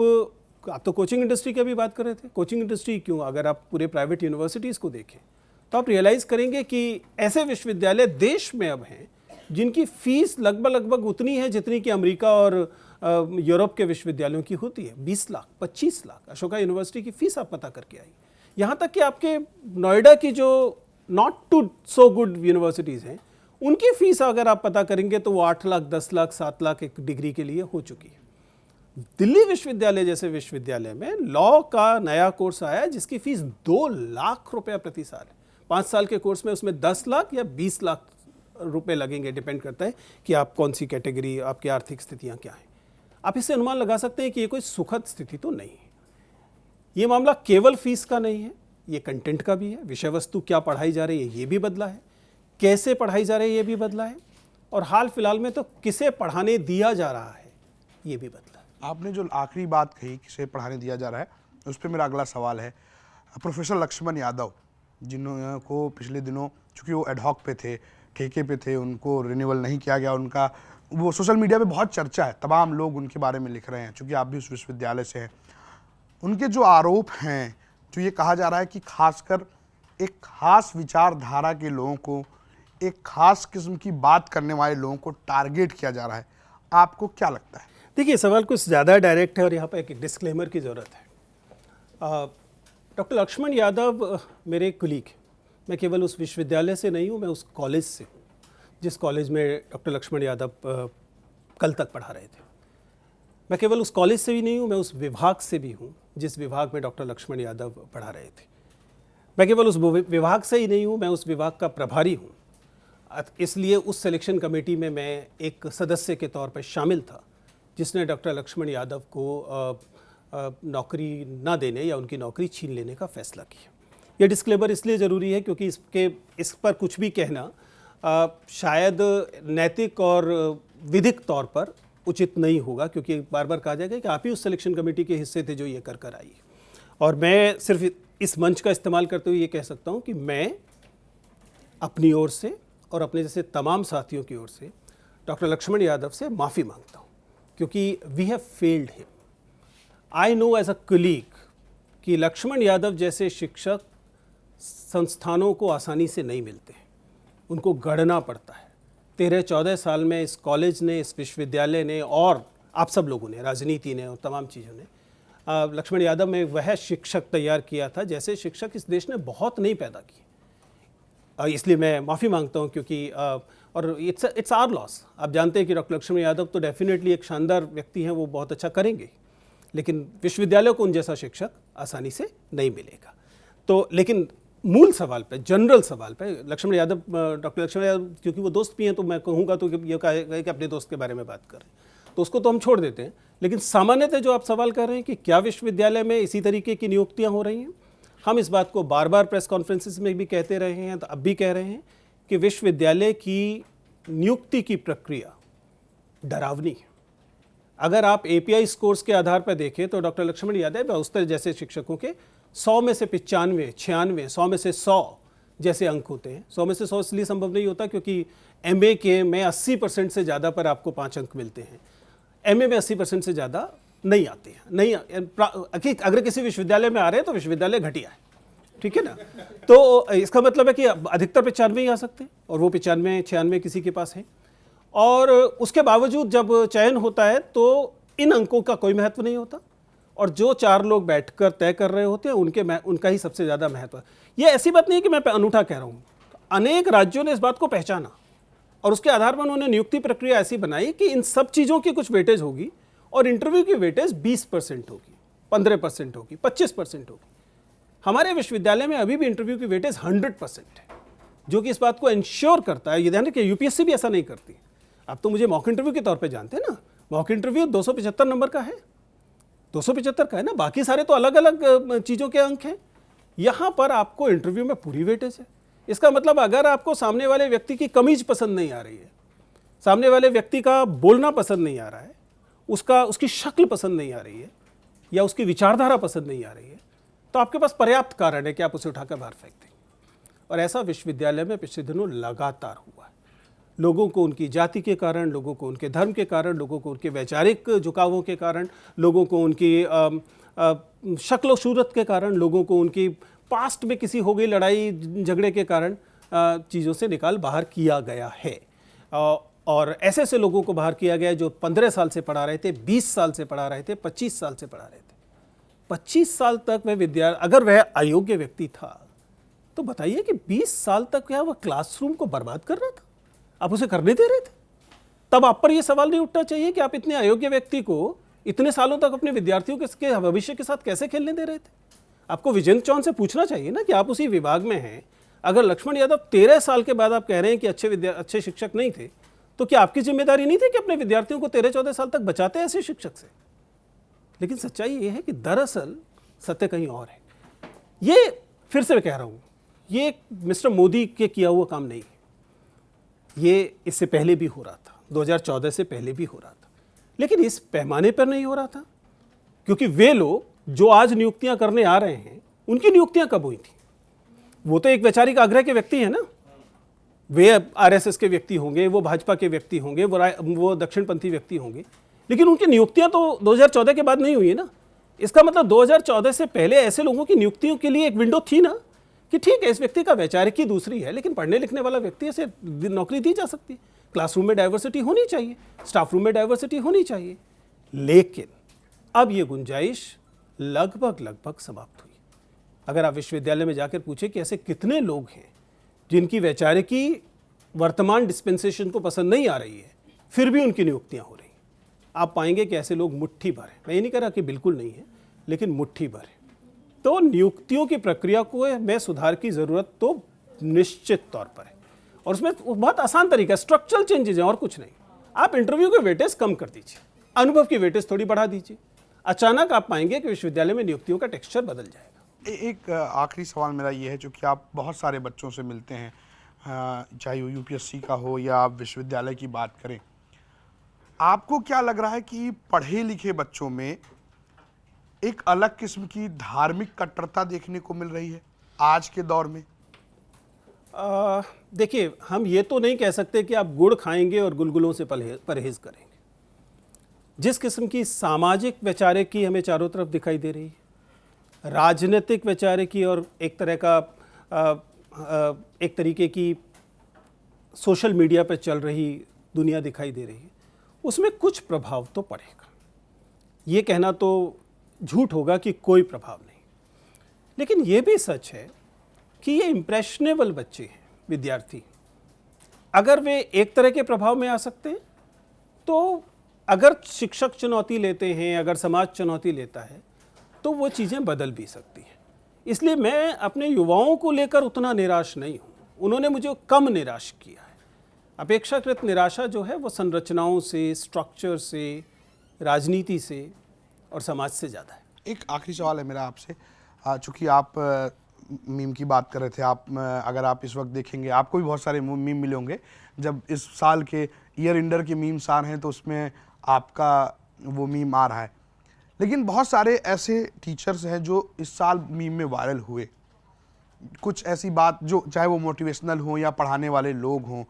तो कोचिंग इंडस्ट्री की भी बात कर रहे थे, कोचिंग इंडस्ट्री क्यों, अगर आप पूरे प्राइवेट यूनिवर्सिटीज़ को देखें तो आप रियलाइज़ करेंगे कि ऐसे विश्वविद्यालय देश में अब हैं जिनकी फ़ीस लगभग उतनी है जितनी कि अमेरिका और यूरोप के विश्वविद्यालयों की होती है। 20 लाख, 25 लाख अशोका यूनिवर्सिटी की फ़ीस आप पता करके आई। यहाँ तक कि आपके नोएडा की जो not too so good universities हैं, उनकी फ़ीस अगर आप पता करेंगे तो वो 8 लाख, 10 लाख, 7 लाख एक डिग्री के लिए हो चुकी है। दिल्ली विश्वविद्यालय जैसे विश्वविद्यालय में लॉ का नया कोर्स आया जिसकी फ़ीस 2 लाख रुपया प्रति साल है। 5 साल के कोर्स में उसमें 10 लाख या 20 लाख रुपए लगेंगे, डिपेंड करता है कि आप कौन सी कैटेगरी, आपकी आर्थिक स्थितियां क्या हैं। आप इससे अनुमान लगा सकते हैं कि ये कोई सुखद स्थिति तो नहीं है। ये मामला केवल फीस का नहीं है, ये कंटेंट का भी है। विषय वस्तु क्या पढ़ाई जा रही है ये भी बदला है, कैसे पढ़ाई जा रही है ये भी बदला है, और हाल फिलहाल में तो किसे पढ़ाने दिया जा रहा है ये भी बदला है। आपने जो आखिरी बात कही, किसे पढ़ाने दिया जा रहा है, उस पर मेरा अगला सवाल है। प्रोफेसर लक्ष्मण यादव जिनको पिछले दिनों, चूँकि वो एडहॉक पे थे, ठेके पे थे, उनको रिन्यूअल नहीं किया गया, उनका वो सोशल मीडिया पे बहुत चर्चा है, तमाम लोग उनके बारे में लिख रहे हैं, चूँकि आप भी उस विश्वविद्यालय से हैं। उनके जो आरोप हैं, जो ये कहा जा रहा है कि खासकर एक खास विचारधारा के लोगों को, एक खास किस्म की बात करने वाले लोगों को टारगेट किया जा रहा है, आपको क्या लगता है? देखिए, सवाल कुछ ज़्यादा डायरेक्ट है और यहाँ पर एक डिस्क्लेमर की ज़रूरत है। डॉक्टर लक्ष्मण यादव मेरे कुलीग हैं। मैं केवल उस विश्वविद्यालय से नहीं हूँ, मैं उस कॉलेज से हूँ जिस कॉलेज में डॉक्टर लक्ष्मण यादव कल तक पढ़ा रहे थे। मैं केवल उस कॉलेज से भी नहीं हूँ, मैं उस विभाग से भी हूँ जिस विभाग में डॉक्टर लक्ष्मण यादव पढ़ा रहे थे। मैं केवल उस विभाग से ही नहीं हूँ, मैं उस विभाग का प्रभारी हूँ। इसलिए उस सिलेक्शन कमेटी में मैं एक सदस्य के तौर पर शामिल था जिसने डॉक्टर लक्ष्मण यादव को नौकरी ना देने या उनकी नौकरी छीन लेने का फैसला किया। यह डिस्क्लेमर इसलिए ज़रूरी है क्योंकि इस पर कुछ भी कहना शायद नैतिक और विधिक तौर पर उचित नहीं होगा, क्योंकि बार बार कहा जाएगा कि आप ही उस सिलेक्शन कमेटी के हिस्से थे जो ये कर आई। और मैं सिर्फ इस मंच का इस्तेमाल करते हुए ये कह सकता हूँ कि मैं अपनी ओर से और अपने जैसे तमाम साथियों की ओर से डॉक्टर लक्ष्मण यादव से माफ़ी मांगता हूँ, क्योंकि we have failed him. I know as a colleague कि लक्ष्मण यादव जैसे शिक्षक संस्थानों को आसानी से नहीं मिलते हैं, उनको गढ़ना पड़ता है। 13-14 साल में इस कॉलेज ने, इस विश्वविद्यालय ने और आप सब लोगों ने, राजनीति ने और तमाम चीज़ों ने लक्ष्मण यादव में वह शिक्षक तैयार किया था जैसे शिक्षक इस देश ने बहुत नहीं पैदा किए। इसलिए मैं माफ़ी मांगता हूँ, क्योंकि और इट्स आवर लॉस। आप जानते हैं कि डॉक्टर लक्ष्मण यादव तो डेफिनेटली एक शानदार व्यक्ति हैं, वो बहुत अच्छा करेंगे, लेकिन विश्वविद्यालय को उन जैसा शिक्षक आसानी से नहीं मिलेगा। तो लेकिन मूल सवाल पे, जनरल सवाल पे, लक्ष्मण यादव, डॉक्टर लक्ष्मण यादव क्योंकि वो दोस्त भी हैं तो मैं कहूँगा तो ये कहेगा कि अपने दोस्त के बारे में बात करें, तो उसको तो हम छोड़ देते हैं। लेकिन सामान्यतः जो आप सवाल कर रहे हैं कि क्या विश्वविद्यालय में इसी तरीके की नियुक्तियाँ हो रही हैं, हम इस बात को बार बार प्रेस कॉन्फ्रेंसेस में भी कहते रहे हैं, तो अब भी कह रहे हैं कि विश्वविद्यालय की नियुक्ति की प्रक्रिया डरावनी है। अगर आप API स्कोर्स के आधार पर देखें तो डॉक्टर लक्ष्मण यादव औसत जैसे शिक्षकों के 100 में से 95, 96, 100 में से 100 जैसे अंक होते हैं। 100 में से 100 इसलिए संभव नहीं होता क्योंकि MA के में 80% से ज़्यादा पर आपको 5 अंक मिलते हैं, MA में 80% से ज़्यादा नहीं आते हैं। नहीं, अगर किसी विश्वविद्यालय में आ रहे हैं तो विश्वविद्यालय घटिया है, ठीक है ना। तो इसका मतलब है कि अधिकतर 95 ही आ सकते हैं और वो 95, 96 किसी के पास है। और उसके बावजूद जब चयन होता है तो इन अंकों का कोई महत्व नहीं होता, और जो 4 लोग बैठकर तय कर रहे होते हैं उनका ही सबसे ज़्यादा महत्व है। ये ऐसी बात नहीं है कि मैं अनूठा कह रहा हूँ, अनेक राज्यों ने इस बात को पहचाना और उसके आधार पर उन्होंने नियुक्ति प्रक्रिया ऐसी बनाई कि इन सब चीज़ों की कुछ वेटेज होगी और इंटरव्यू की वेटेज 20% होगी, 15% होगी, 25% होगी। हमारे विश्वविद्यालय में अभी भी इंटरव्यू की वेटेज 100% है। जो कि इस बात को इंश्योर करता है। ये ध्यान रखिए, यूपीएससी भी ऐसा नहीं करती। आप तो मुझे मॉक इंटरव्यू के तौर पे जानते हैं ना, मॉक इंटरव्यू 275 नंबर का है, 275 का है ना, बाकी सारे तो अलग अलग चीज़ों के अंक हैं। यहाँ पर आपको इंटरव्यू में पूरी वेटेज है। इसका मतलब अगर आपको सामने वाले व्यक्ति की कमीज पसंद नहीं आ रही है, सामने वाले व्यक्ति का बोलना पसंद नहीं आ रहा है, उसकी शक्ल पसंद नहीं आ रही है, या उसकी विचारधारा पसंद नहीं आ रही है, तो आपके पास पर्याप्त कारण है कि आप उसे उठाकर बाहर फेंक दें। और ऐसा विश्वविद्यालय में पिछले दिनों लगातार हुआ है। लोगों को उनकी जाति के कारण, लोगों को उनके धर्म के कारण, लोगों को उनके वैचारिक झुकावों के कारण, लोगों को उनकी शक्ल सूरत के कारण, लोगों को उनकी पास्ट में किसी हो गई लड़ाई झगड़े के कारण चीज़ों से निकाल बाहर किया गया है। और ऐसे ऐसे लोगों को बाहर किया गया जो 15 साल से पढ़ा रहे थे, 20 साल से पढ़ा रहे थे, 25 साल से पढ़ा रहे थे। 25 साल तक वह अगर वह अयोग्य व्यक्ति था तो बताइए कि 20 साल तक क्या वह क्लासरूम को बर्बाद कर रहा था? आप उसे करने दे रहे थे? तब आप पर यह सवाल नहीं उठना चाहिए कि आप इतने अयोग्य व्यक्ति को इतने सालों तक अपने विद्यार्थियों के भविष्य के साथ कैसे खेलने दे रहे थे? आपको विजेंद्र चौहान से पूछना चाहिए ना कि आप उसी विभाग में हैं। अगर लक्ष्मण यादव 13 साल के बाद आप कह रहे हैं कि अच्छे शिक्षक नहीं थे, तो क्या आपकी जिम्मेदारी नहीं थी कि अपने विद्यार्थियों को 13-14 साल तक बचाते ऐसे शिक्षक से? लेकिन सच्चाई ये है कि दरअसल सत्य कहीं और है। ये फिर से मैं कह रहा हूँ, ये मिस्टर मोदी के किया हुआ काम नहीं है। ये इससे पहले भी हो रहा था, 2014 से पहले भी हो रहा था, लेकिन इस पैमाने पर नहीं हो रहा था, क्योंकि वे लोग जो आज नियुक्तियां करने आ रहे हैं, उनकी नियुक्तियां कब हुई थी? वो तो एक वैचारिक आग्रह के व्यक्ति हैं ना। वे आरएसएस के व्यक्ति होंगे, वो भाजपा के व्यक्ति होंगे, वो दक्षिणपंथी व्यक्ति होंगे, लेकिन उनकी नियुक्तियां तो 2014 के बाद नहीं हुई है ना। इसका मतलब 2014 से पहले ऐसे लोगों की नियुक्तियों के लिए एक विंडो थी ना, कि ठीक है इस व्यक्ति का वैचारिक ही दूसरी है, लेकिन पढ़ने लिखने वाला व्यक्ति ऐसे नौकरी दी जा सकती है। क्लासरूम में डाइवर्सिटी होनी चाहिए, स्टाफ रूम में डाइवर्सिटी होनी चाहिए। लेकिन अब ये गुंजाइश लगभग समाप्त हुई। अगर आप विश्वविद्यालय में जाकर पूछे कि ऐसे कितने लोग हैं जिनकी वैचारिकी वर्तमान डिस्पेंसेशन को पसंद नहीं आ रही है, फिर भी उनकी नियुक्तियां हो रही हैं, आप पाएंगे कि ऐसे लोग मुट्ठी भर हैं। मैं ये नहीं कह रहा कि बिल्कुल नहीं है, लेकिन मुट्ठी भर है। तो नियुक्तियों की प्रक्रिया को में सुधार की ज़रूरत तो निश्चित तौर पर है, और उसमें बहुत आसान तरीका है, स्ट्रक्चरल चेंजेस हैं और कुछ नहीं। आप इंटरव्यू के वेटेज कम कर दीजिए, अनुभव की वेटेज थोड़ी बढ़ा दीजिए, अचानक आप पाएंगे कि विश्वविद्यालय में नियुक्तियों का टेक्सचर बदल जाएगा। एक आखिरी सवाल मेरा ये है, चूँकि आप बहुत सारे बच्चों से मिलते हैं, चाहे वो यूपीएससी का हो या आप विश्वविद्यालय की बात करें, आपको क्या लग रहा है कि पढ़े लिखे बच्चों में एक अलग किस्म की धार्मिक कट्टरता देखने को मिल रही है आज के दौर में? देखिए, हम ये तो नहीं कह सकते कि आप गुड़ खाएंगे और गुलगुलों से परहेज करेंगे। जिस किस्म की सामाजिक वैचारिकी हमें चारों तरफ दिखाई दे रही है, राजनीतिक वैचारिकी और एक तरीके की सोशल मीडिया पर चल रही दुनिया दिखाई दे रही है, उसमें कुछ प्रभाव तो पड़ेगा। ये कहना तो झूठ होगा कि कोई प्रभाव नहीं, लेकिन ये भी सच है कि ये इम्प्रेशनेबल बच्चे हैं, विद्यार्थी। अगर वे एक तरह के प्रभाव में आ सकते हैं, तो अगर शिक्षक चुनौती लेते हैं, अगर समाज चुनौती लेता है, तो वो चीज़ें बदल भी सकती हैं। इसलिए मैं अपने युवाओं को लेकर उतना निराश नहीं हूँ। उन्होंने मुझे कम निराश किया है। अपेक्षाकृत निराशा जो है वो संरचनाओं से, स्ट्रक्चर से, राजनीति से और समाज से ज़्यादा है। एक आखिरी सवाल है मेरा आपसे, चूँकि आप मीम की बात कर रहे थे, अगर आप इस वक्त देखेंगे आपको भी बहुत सारे मीम मिले होंगे। जब इस साल के ईयर इंडर के मीम्स आ रहे हैं तो उसमें आपका वो मीम आ रहा है, लेकिन बहुत सारे ऐसे टीचर्स हैं जो इस साल मीम में वायरल हुए। कुछ ऐसी बात जो चाहे वो मोटिवेशनल हो या पढ़ाने वाले लोग हों,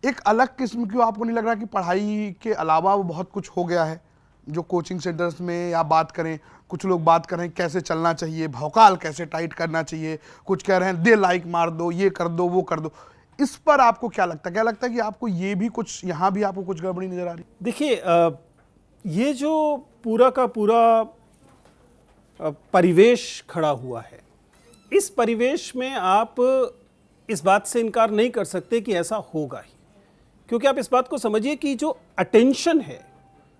एक अलग किस्म की, आपको नहीं लग रहा कि पढ़ाई के अलावा वो बहुत कुछ हो गया है? जो कोचिंग सेंटर्स में या बात करें, कुछ लोग बात कर रहे हैं कैसे चलना चाहिए, भौकाल कैसे टाइट करना चाहिए, कुछ कह रहे हैं दे लाइक मार दो, ये कर दो, वो कर दो। इस पर आपको क्या लगता है? क्या लगता है कि आपको ये भी कुछ, यहाँ भी आपको कुछ गड़बड़ी नजर आ रही? देखिए, ये जो पूरा का पूरा परिवेश खड़ा हुआ है, इस परिवेश में आप इस बात से इनकार नहीं कर सकते कि ऐसा होगा ही, क्योंकि आप इस बात को समझिए कि जो अटेंशन है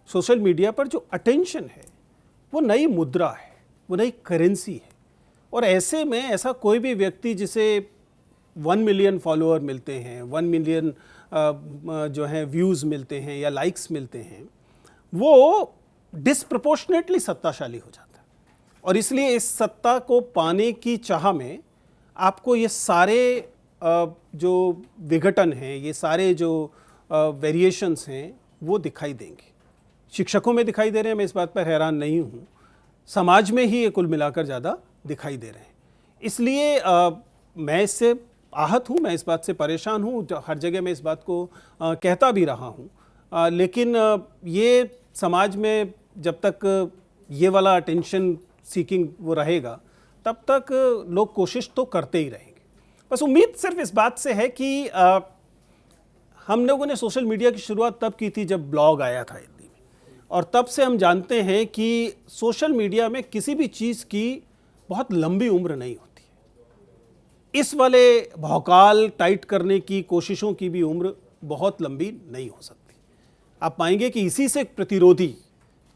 सोशल मीडिया पर, जो अटेंशन है वो नई मुद्रा है, वो नई करेंसी है। और ऐसे में ऐसा कोई भी व्यक्ति जिसे 1 मिलियन फॉलोअर मिलते हैं, 1 मिलियन जो है व्यूज़ मिलते हैं या लाइक्स मिलते हैं, वो डिस्प्रपोर्शनेटली सत्ताशाली हो जाता है। और इसलिए इस सत्ता को पाने की चाह में आपको ये सारे जो विघटन हैं, ये सारे जो वेरिएशंस हैं, वो दिखाई देंगे। शिक्षकों में दिखाई दे रहे हैं, मैं इस बात पर हैरान नहीं हूँ। समाज में ही ये कुल मिलाकर ज़्यादा दिखाई दे रहे हैं। इसलिए मैं इससे आहत हूँ, मैं इस बात से परेशान हूँ, हर जगह मैं इस बात को कहता भी रहा हूँ। लेकिन ये समाज में जब तक ये वाला अटेंशन सीकिंग वो रहेगा, तब तक लोग कोशिश तो करते ही रहेंगे। बस उम्मीद सिर्फ इस बात से है कि हम लोगों ने सोशल मीडिया की शुरुआत तब की थी जब ब्लॉग आया था हिंदी में, और तब से हम जानते हैं कि सोशल मीडिया में किसी भी चीज़ की बहुत लंबी उम्र नहीं होती है। इस वाले भौकाल टाइट करने की कोशिशों की भी उम्र बहुत लंबी नहीं हो सकती। आप पाएंगे कि इसी से प्रतिरोधी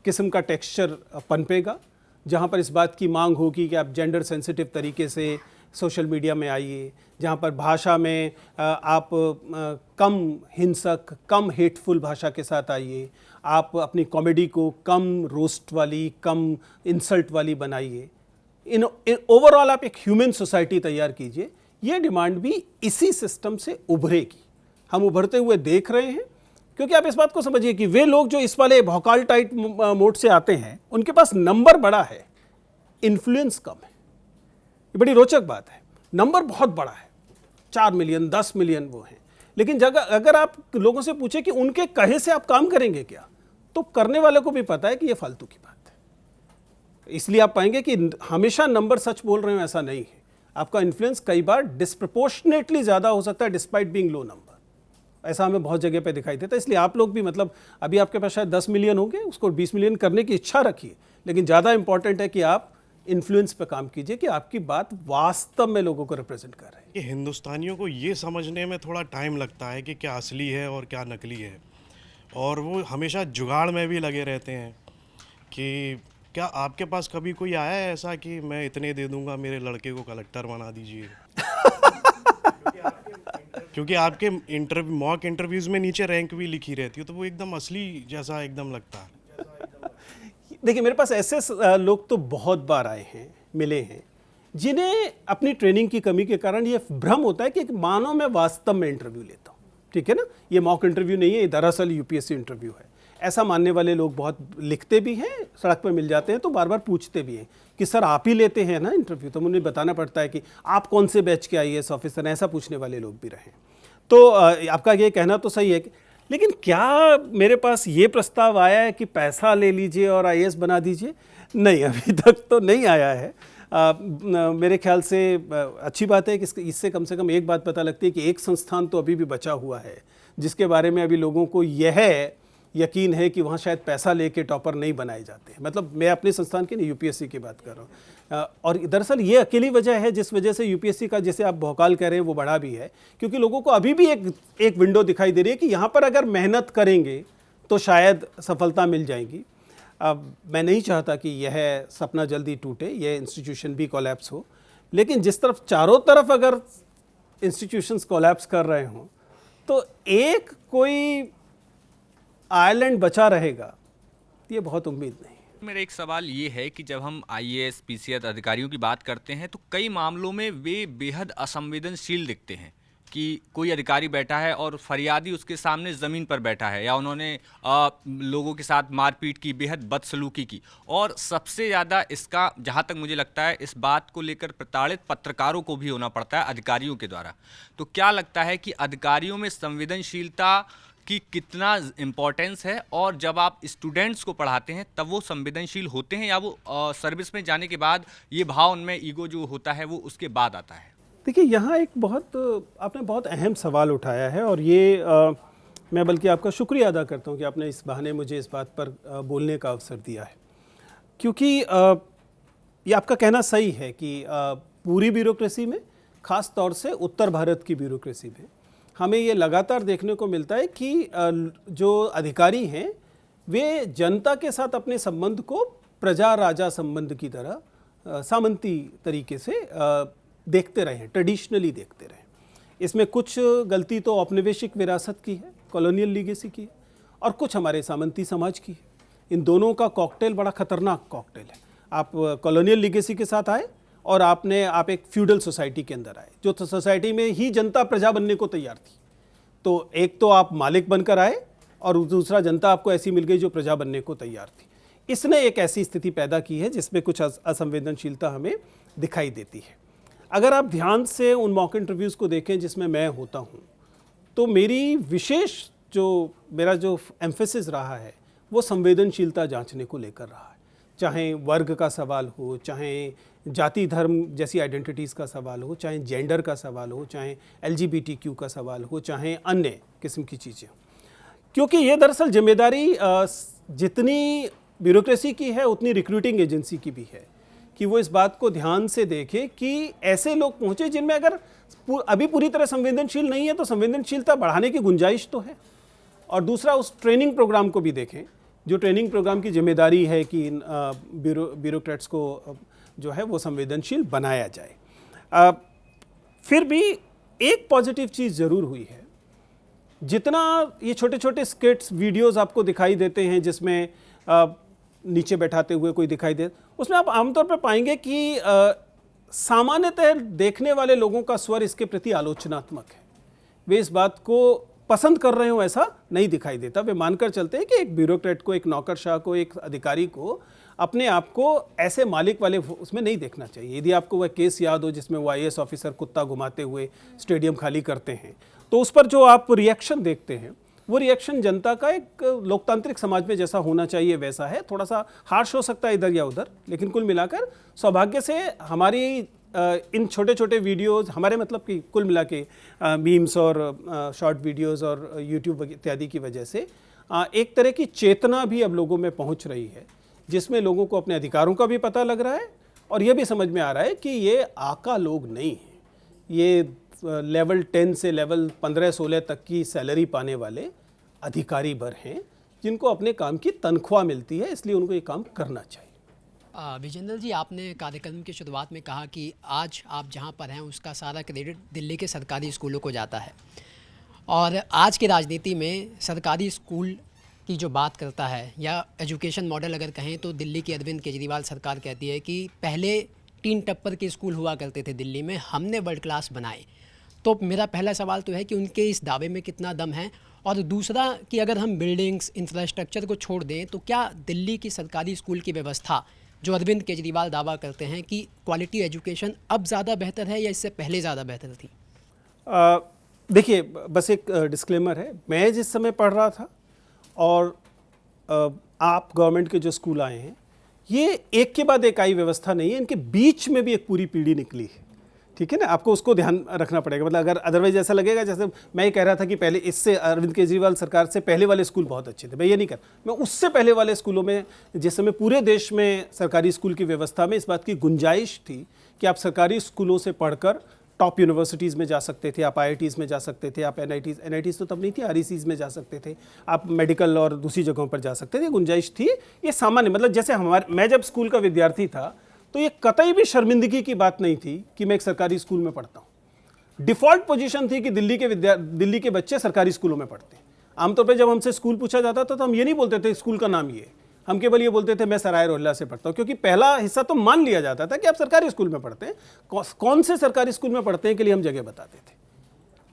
किस्म का टेक्सचर पनपेगा, जहाँ पर इस बात की मांग होगी कि आप जेंडर सेंसिटिव तरीके से सोशल मीडिया में आइए, जहाँ पर भाषा में आप कम हिंसक, कम हेटफुल भाषा के साथ आइए, आप अपनी कॉमेडी को कम रोस्ट वाली, कम इंसल्ट वाली बनाइए। इन ओवरऑल आप एक ह्यूमन सोसाइटी तैयार कीजिए। ये डिमांड भी इसी सिस्टम से उभरेगी, हम उभरते हुए देख रहे हैं। क्योंकि आप इस बात को समझिए कि वे लोग जो इस वाले भौकाल टाइट मोड से आते हैं, उनके पास नंबर बड़ा है, इन्फ्लुएंस कम है। ये बड़ी रोचक बात है। नंबर बहुत बड़ा है, 4 मिलियन 10 मिलियन वो हैं, लेकिन अगर आप लोगों से पूछे कि उनके कहे से आप काम करेंगे क्या, तो करने वाले को भी पता है कि ये फालतू की बात है। इसलिए आप पाएंगे कि हमेशा नंबर सच बोल रहे हो ऐसा नहीं है। आपका इन्फ्लुएंस कई बार डिस्प्रपोर्शनेटली ज़्यादा हो सकता है डिस्पाइट बीइंग लो नंबर। ऐसा हमें बहुत जगह पे दिखाई देता है। इसलिए आप लोग भी, मतलब अभी आपके पास शायद 10 मिलियन होंगे, उसको 20 मिलियन करने की इच्छा रखिए, लेकिन ज़्यादा इंपॉर्टेंट है कि आप इन्फ्लुएंस पे काम कीजिए कि आपकी बात वास्तव में लोगों को रिप्रेजेंट कर रही है। कि हिंदुस्तानियों को ये समझने में थोड़ा टाइम लगता है कि क्या असली है और क्या नकली है, और वो हमेशा जुगाड़ में भी लगे रहते हैं। कि क्या आपके पास कभी कोई आया है ऐसा कि मैं इतने दे दूंगा, मेरे लड़के को कलेक्टर बना दीजिए? क्योंकि आपके मॉक इंटरव्यूज़ में नीचे रैंक भी लिखी रहती है, तो वो एकदम असली जैसा एकदम लगता है। देखिए, मेरे पास ऐसे लोग तो बहुत बार आए हैं, मिले हैं, जिन्हें अपनी ट्रेनिंग की कमी के कारण ये भ्रम होता है कि मानो मैं वास्तव में इंटरव्यू लेता हूँ। ठीक है ना, ये मॉक इंटरव्यू नहीं है, ये दरअसल यूपीएससी इंटरव्यू है। ऐसा मानने वाले लोग बहुत लिखते भी हैं, सड़क पर मिल जाते हैं तो बार बार पूछते भी हैं कि सर आप ही लेते हैं ना इंटरव्यू, तो मुझे बताना पड़ता है कि आप कौन से बैच के आईएएस ऑफिसर हैं। ऐसा पूछने वाले लोग भी रहे। तो आपका ये कहना तो सही है कि, लेकिन क्या मेरे पास ये प्रस्ताव आया है कि पैसा ले लीजिए और आईएएस बना दीजिए? नहीं, अभी तक तो नहीं आया है। मेरे ख्याल से अच्छी बात है कि इससे कम से कम एक बात पता लगती है कि एक संस्थान तो अभी भी बचा हुआ है जिसके बारे में अभी लोगों को यह यकीन है कि वहाँ शायद पैसा लेके टॉपर नहीं बनाए जाते। मतलब मैं अपने संस्थान की नहीं, यूपीएससी की बात कर रहा हूँ। और दरअसल ये अकेली वजह है जिस वजह से यूपीएससी का, जैसे आप भौकाल कह रहे हैं, वो बढ़ा भी है, क्योंकि लोगों को अभी भी एक विंडो दिखाई दे रही है कि यहाँ पर अगर मेहनत करेंगे तो शायद सफलता मिल जाएगी। अब मैं नहीं चाहता कि यह सपना जल्दी टूटे, यह इंस्टीट्यूशन भी कोलैप्स हो, लेकिन जिस तरफ चारों तरफ अगर इंस्टीट्यूशंस कोलैप्स कर रहे हों तो एक कोई आइलैंड बचा रहेगा, ये बहुत उम्मीद नहीं। मेरा एक सवाल ये है कि जब हम आईएएस पीसीएस अधिकारियों की बात करते हैं तो कई मामलों में वे बेहद असंवेदनशील दिखते हैं कि कोई अधिकारी बैठा है और फरियादी उसके सामने ज़मीन पर बैठा है, या उन्होंने लोगों के साथ मारपीट की, बेहद बदसलूकी की। और सबसे ज़्यादा इसका, जहाँ तक मुझे लगता है, इस बात को लेकर प्रताड़ित पत्रकारों को भी होना पड़ता है अधिकारियों के द्वारा। तो क्या लगता है कि अधिकारियों में संवेदनशीलता कि कितना इम्पोर्टेंस है, और जब आप स्टूडेंट्स को पढ़ाते हैं तब वो संवेदनशील होते हैं, या वो सर्विस में जाने के बाद ये भाव उनमें, ईगो जो होता है वो उसके बाद आता है? देखिए, यहाँ एक आपने बहुत अहम सवाल उठाया है, और ये मैं बल्कि आपका शुक्रिया अदा करता हूँ कि आपने इस बहाने मुझे इस बात पर बोलने का अवसर दिया है। क्योंकि ये आपका कहना सही है कि पूरी ब्यूरोक्रेसी में, ख़ास तौर से उत्तर भारत की ब्यूरोक्रेसी में, हमें ये लगातार देखने को मिलता है कि जो अधिकारी हैं वे जनता के साथ अपने संबंध को प्रजा राजा संबंध की तरह सामंती तरीके से देखते रहे हैं, ट्रेडिशनली देखते रहे। इसमें कुछ गलती तो औपनिवेशिक विरासत की है, कॉलोनियल लीगेसी की है, और कुछ हमारे सामंती समाज की है। इन दोनों का कॉकटेल बड़ा खतरनाक कॉकटेल है। आप कॉलोनियल लीगेसी के साथ आए और आप एक फ्यूडल सोसाइटी के अंदर आए, जो सोसाइटी में ही जनता प्रजा बनने को तैयार थी। तो एक तो आप मालिक बनकर आए और दूसरा जनता आपको ऐसी मिल गई जो प्रजा बनने को तैयार थी। इसने एक ऐसी स्थिति पैदा की है जिसमें कुछ असंवेदनशीलता हमें दिखाई देती है। अगर आप ध्यान से उन मॉक इंटरव्यूज़ को देखें जिसमें मैं होता हूँ, तो मेरा जो एम्फेसिस रहा है वो संवेदनशीलता जांचने को लेकर रहा है। चाहे वर्ग का सवाल हो, चाहे जाति धर्म जैसी आइडेंटिटीज़ का सवाल हो, चाहे जेंडर का सवाल हो, चाहे LGBTQ का सवाल हो, चाहे अन्य किस्म की चीज़ें, क्योंकि ये दरअसल जिम्मेदारी जितनी ब्यूरोक्रेसी की है उतनी रिक्रूटिंग एजेंसी की भी है कि वो इस बात को ध्यान से देखे कि ऐसे लोग पहुँचे जिनमें अगर अभी पूरी तरह संवेदनशील नहीं है तो संवेदनशीलता बढ़ाने की गुंजाइश तो है। और दूसरा, उस ट्रेनिंग प्रोग्राम को भी देखें, जो ट्रेनिंग प्रोग्राम की जिम्मेदारी है कि इन ब्यूरोक्रेट्स को जो है वो संवेदनशील बनाया जाए। फिर भी एक पॉजिटिव चीज़ ज़रूर हुई है। जितना ये छोटे छोटे स्किट्स वीडियोस आपको दिखाई देते हैं जिसमें नीचे बैठाते हुए कोई दिखाई दे, उसमें आप आमतौर पर पाएंगे कि सामान्यतः देखने वाले लोगों का स्वर इसके प्रति आलोचनात्मक है। वे इस बात को पसंद कर रहे हो ऐसा नहीं दिखाई देता। वे मानकर चलते हैं कि एक ब्यूरोक्रेट को, एक नौकरशाह को, एक अधिकारी को अपने आप को ऐसे मालिक वाले उसमें नहीं देखना चाहिए। यदि आपको वह केस याद हो जिसमें वो IAS ऑफिसर कुत्ता घुमाते हुए स्टेडियम खाली करते हैं, तो उस पर जो आप रिएक्शन देखते हैं वो रिएक्शन जनता का एक लोकतांत्रिक समाज में जैसा होना चाहिए वैसा है। थोड़ा सा हार्श हो सकता है इधर या उधर, लेकिन कुल मिलाकर सौभाग्य से हमारी इन छोटे छोटे वीडियोज़, हमारे मतलब कि कुल मिला के मीम्स और शॉर्ट वीडियोज़ और यूट्यूब इत्यादि की वजह से एक तरह की चेतना भी अब लोगों में पहुंच रही है, जिसमें लोगों को अपने अधिकारों का भी पता लग रहा है और यह भी समझ में आ रहा है कि ये आका लोग नहीं हैं, ये लेवल 10 से लेवल 15-16 तक की सैलरी पाने वाले अधिकारी वर हैं जिनको अपने काम की तनख्वाह मिलती है, इसलिए उनको ये काम करना चाहिए। विजेंद्र जी, आपने कार्यक्रम की शुरुआत में कहा कि आज आप जहां पर हैं उसका सारा क्रेडिट दिल्ली के सरकारी स्कूलों को जाता है, और आज की राजनीति में सरकारी स्कूल की जो बात करता है या एजुकेशन मॉडल अगर कहें तो दिल्ली की अरविंद केजरीवाल सरकार कहती है कि पहले 3 टप्पर के स्कूल हुआ करते थे दिल्ली में, हमने वर्ल्ड क्लास बनाए। तो मेरा पहला सवाल तो है कि उनके इस दावे में कितना दम है, और दूसरा कि अगर हम बिल्डिंग्स इंफ्रास्ट्रक्चर को छोड़ दें तो क्या दिल्ली की सरकारी स्कूल की व्यवस्था जो अरविंद केजरीवाल दावा करते हैं कि क्वालिटी एजुकेशन अब ज़्यादा बेहतर है या इससे पहले ज़्यादा बेहतर थी? देखिए, बस एक डिस्क्लेमर है, मैं जिस समय पढ़ रहा था और आप गवर्नमेंट के जो स्कूल आए हैं, ये एक के बाद एक आई व्यवस्था नहीं है, इनके बीच में भी एक पूरी पीढ़ी निकली है, ठीक है ना। आपको उसको ध्यान रखना पड़ेगा। मतलब अगर अदरवाइज ऐसा लगेगा जैसे मैं ये कह रहा था कि पहले इससे अरविंद केजरीवाल सरकार से पहले वाले स्कूल बहुत अच्छे थे, मैं ये नहीं कर, मैं उससे पहले वाले स्कूलों में जिस समय पूरे देश में सरकारी स्कूल की व्यवस्था में इस बात की गुंजाइश थी कि आप सरकारी स्कूलों से पढ़कर टॉप यूनिवर्सिटीज़ में जा सकते थे, आप IITs में जा सकते थे, आप NITs तो तब नहीं थी, RECs में जा सकते थे, आप मेडिकल और दूसरी जगहों पर जा सकते थे, गुंजाइश थी। ये सामान्य, मतलब जैसे मैं जब स्कूल का विद्यार्थी था तो ये कतई भी शर्मिंदगी की बात नहीं थी कि मैं एक सरकारी स्कूल में पढ़ता हूँ। डिफ़ॉल्ट पोजीशन थी कि दिल्ली के बच्चे सरकारी स्कूलों में पढ़ते हैं। आमतौर पर जब हमसे स्कूल पूछा जाता था तो हम ये नहीं बोलते थे स्कूल का नाम ये, हम केवल ये बोलते थे मैं सराय रोहिल्ला से पढ़ता हूँ, क्योंकि पहला हिस्सा तो मान लिया जाता था कि आप सरकारी स्कूल में पढ़ते हैं। कौन से सरकारी स्कूल में पढ़ते हैं के लिए हम जगह बताते थे।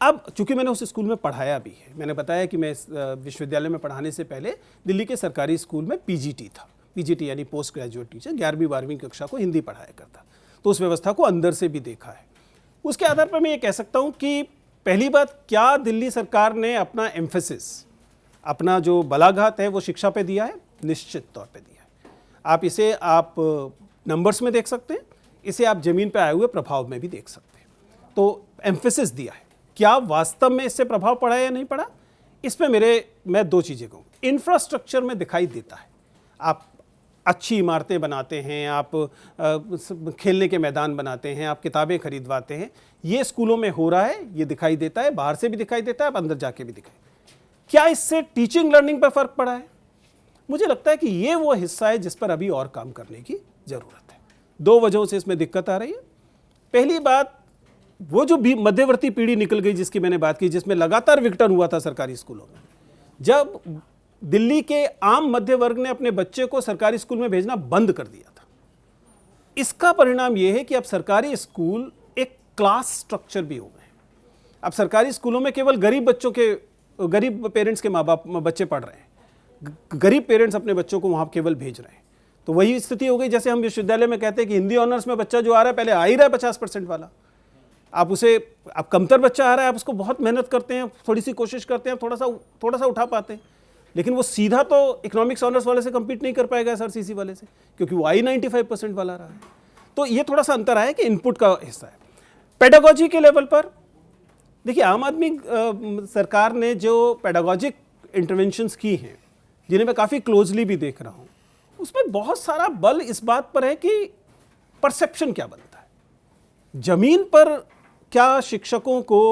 अब चूंकि मैंने उस स्कूल में पढ़ाया भी है, मैंने बताया कि मैं विश्वविद्यालय में पढ़ाने से पहले दिल्ली के सरकारी स्कूल में PGT था, PGT यानी पोस्ट ग्रेजुएट टीचर, 11वीं-12वीं कक्षा को हिंदी पढ़ाया करता, तो उस व्यवस्था को अंदर से भी देखा है। उसके आधार पर मैं ये कह सकता हूँ कि पहली बात, क्या दिल्ली सरकार ने अपना एम्फेसिस, अपना जो बलाघात है वो शिक्षा पे दिया है? निश्चित तौर पे दिया है। आप इसे नंबर्स में देख सकते हैं, इसे आप जमीन पे आए हुए प्रभाव में भी देख सकते हैं। तो एम्फेसिस दिया है, क्या वास्तव में इससे प्रभाव पड़ा या नहीं पड़ा, इस पे मैं 2 चीज़ें कहूँ। इंफ्रास्ट्रक्चर में दिखाई देता है, आप अच्छी इमारतें बनाते हैं, आप खेलने के मैदान बनाते हैं, आप किताबें खरीदवाते हैं, ये स्कूलों में हो रहा है, ये दिखाई देता है, बाहर से भी दिखाई देता है, अब अंदर जाके भी दिखाई। क्या इससे टीचिंग लर्निंग पर फर्क पड़ा है? मुझे लगता है कि ये वो हिस्सा है जिस पर अभी और काम करने की ज़रूरत है। 2 वजहों से इसमें दिक्कत आ रही है। पहली बात, वो जो भी मध्यवर्ती पीढ़ी निकल गई जिसकी मैंने बात की, जिसमें लगातार विघटन हुआ था सरकारी स्कूलों में, जब दिल्ली के आम मध्य वर्ग ने अपने बच्चे को सरकारी स्कूल में भेजना बंद कर दिया था, इसका परिणाम यह है कि अब सरकारी स्कूल एक क्लास स्ट्रक्चर भी हो गए। अब सरकारी स्कूलों में केवल गरीब पेरेंट्स के माँ बाप बच्चे पढ़ रहे हैं, गरीब पेरेंट्स अपने बच्चों को वहाँ केवल भेज रहे हैं। तो वही स्थिति हो गई जैसे हम विश्वविद्यालय में कहते हैं कि हिंदी ऑनर्स में बच्चा जो आ रहा है, पहले आ ही रहा है 50% वाला, आप कमतर बच्चा आ रहा है, आप उसको बहुत मेहनत करते हैं, थोड़ी सी कोशिश करते हैं, थोड़ा सा उठा पाते हैं, लेकिन वो सीधा तो इकोनॉमिक्स ऑनर्स वाले से कम्पीट नहीं कर पाएगा SRCC वाले से, क्योंकि वो आई 95% वाला रहा है। तो ये थोड़ा सा अंतर है कि इनपुट का हिस्सा है। पेडागोजी के लेवल पर देखिए, आम आदमी सरकार ने जो पेडागोजिक इंटरवेंशंस की हैं, जिन्हें मैं काफ़ी क्लोजली भी देख रहा हूँ, उसमें बहुत सारा बल इस बात पर है कि परसेप्शन क्या बनता है, ज़मीन पर क्या शिक्षकों को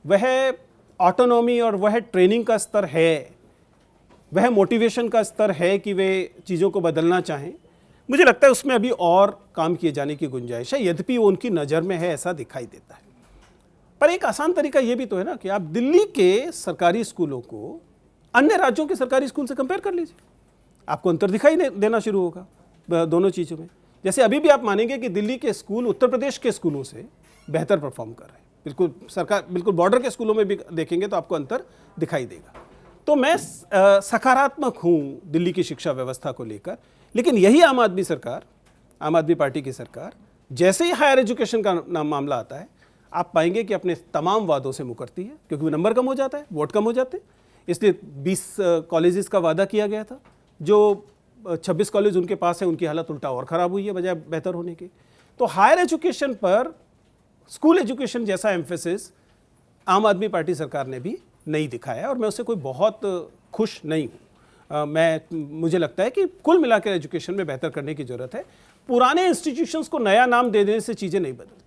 वह ऑटोनॉमी और वह ट्रेनिंग का स्तर है, वह मोटिवेशन का स्तर है कि वे चीज़ों को बदलना चाहें। मुझे लगता है उसमें अभी और काम किए जाने की गुंजाइश है, यद्यपि वो उनकी नज़र में है ऐसा दिखाई देता है। पर एक आसान तरीका ये भी तो है ना कि आप दिल्ली के सरकारी स्कूलों को अन्य राज्यों के सरकारी स्कूल से कंपेयर कर लीजिए, आपको अंतर दिखाई देना शुरू होगा दोनों चीज़ों में। जैसे अभी भी आप मानेंगे कि दिल्ली के स्कूल उत्तर प्रदेश के स्कूलों से बेहतर परफॉर्म कर रहे हैं, बिल्कुल बॉर्डर के स्कूलों में भी देखेंगे तो आपको अंतर दिखाई देगा। तो मैं सकारात्मक हूँ दिल्ली की शिक्षा व्यवस्था को लेकर, लेकिन यही आम आदमी पार्टी की सरकार जैसे ही हायर एजुकेशन का मामला आता है, आप पाएंगे कि अपने तमाम वादों से मुकरती है, क्योंकि नंबर कम हो जाता है, वोट कम हो जाते हैं। इसलिए 20 कॉलेजेस का वादा किया गया था, जो 26 कॉलेज उनके पास है, उनकी हालत उल्टा और ख़राब हुई है बजाय बेहतर होने की। तो हायर एजुकेशन पर स्कूल एजुकेशन जैसा एम्फेसिस आम आदमी पार्टी सरकार ने भी नहीं दिखाया, और मैं उससे कोई बहुत खुश नहीं हूँ। मुझे लगता है कि कुल मिलाकर एजुकेशन में बेहतर करने की ज़रूरत है। पुराने इंस्टीट्यूशंस को नया नाम दे देने से चीज़ें नहीं बदलती।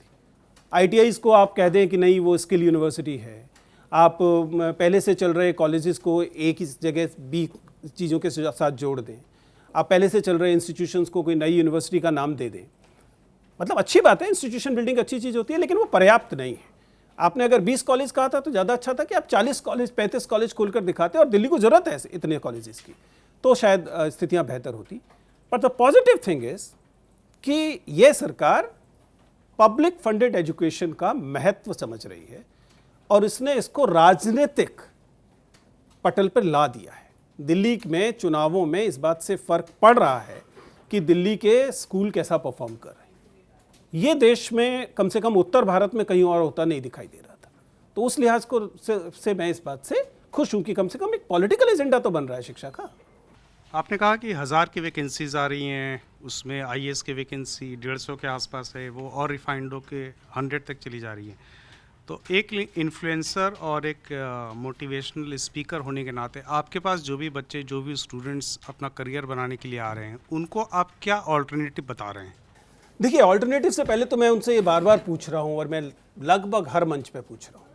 ITIs को आप कह दें कि नहीं वो स्किल यूनिवर्सिटी है, आप पहले से चल रहे कॉलेजेस को एक ही जगह भी चीज़ों के साथ जोड़ दें, आप पहले से चल रहे इंस्टीट्यूशंस को कोई नई यूनिवर्सिटी का नाम दे दें, मतलब अच्छी बात है, इंस्टीट्यूशन बिल्डिंग अच्छी चीज़ होती है, लेकिन वो पर्याप्त नहीं है। आपने अगर 20 कॉलेज कहा था तो ज़्यादा अच्छा था कि आप 40 कॉलेज 35 कॉलेज खोलकर दिखाते, और दिल्ली को ज़रूरत है इतने कॉलेजेस की, तो शायद स्थितियाँ बेहतर होती। पर द पॉजिटिव थिंग इज़ कि ये सरकार पब्लिक फंडेड एजुकेशन का महत्व समझ रही है, और इसने इसको राजनीतिक पटल पर ला दिया है। दिल्ली में चुनावों में इस बात से फ़र्क पड़ रहा है कि दिल्ली के स्कूल कैसा परफॉर्म कर रहे हैं। ये देश में कम से कम उत्तर भारत में कहीं और होता नहीं दिखाई दे रहा था। तो उस लिहाज को से मैं इस बात से खुश हूँ कि कम से कम एक पॉलिटिकल एजेंडा तो बन रहा है शिक्षा का। आपने कहा कि 1000 की वैकेंसीज आ रही हैं, उसमें IAS की वैकेंसी 150 के आसपास है, वो और रिफाइंड होकर 100 तक चली जा रही है। तो एक इन्फ्लुएंसर और एक मोटिवेशनल स्पीकर होने के नाते आपके पास जो भी बच्चे, जो भी स्टूडेंट्स अपना करियर बनाने के लिए आ रहे हैं, उनको आप क्या ऑल्टरनेटिव बता रहे हैं? देखिए, ऑल्टरनेटिव से पहले तो मैं उनसे ये बार बार पूछ रहा हूँ, और मैं लगभग हर मंच पे पूछ रहा हूँ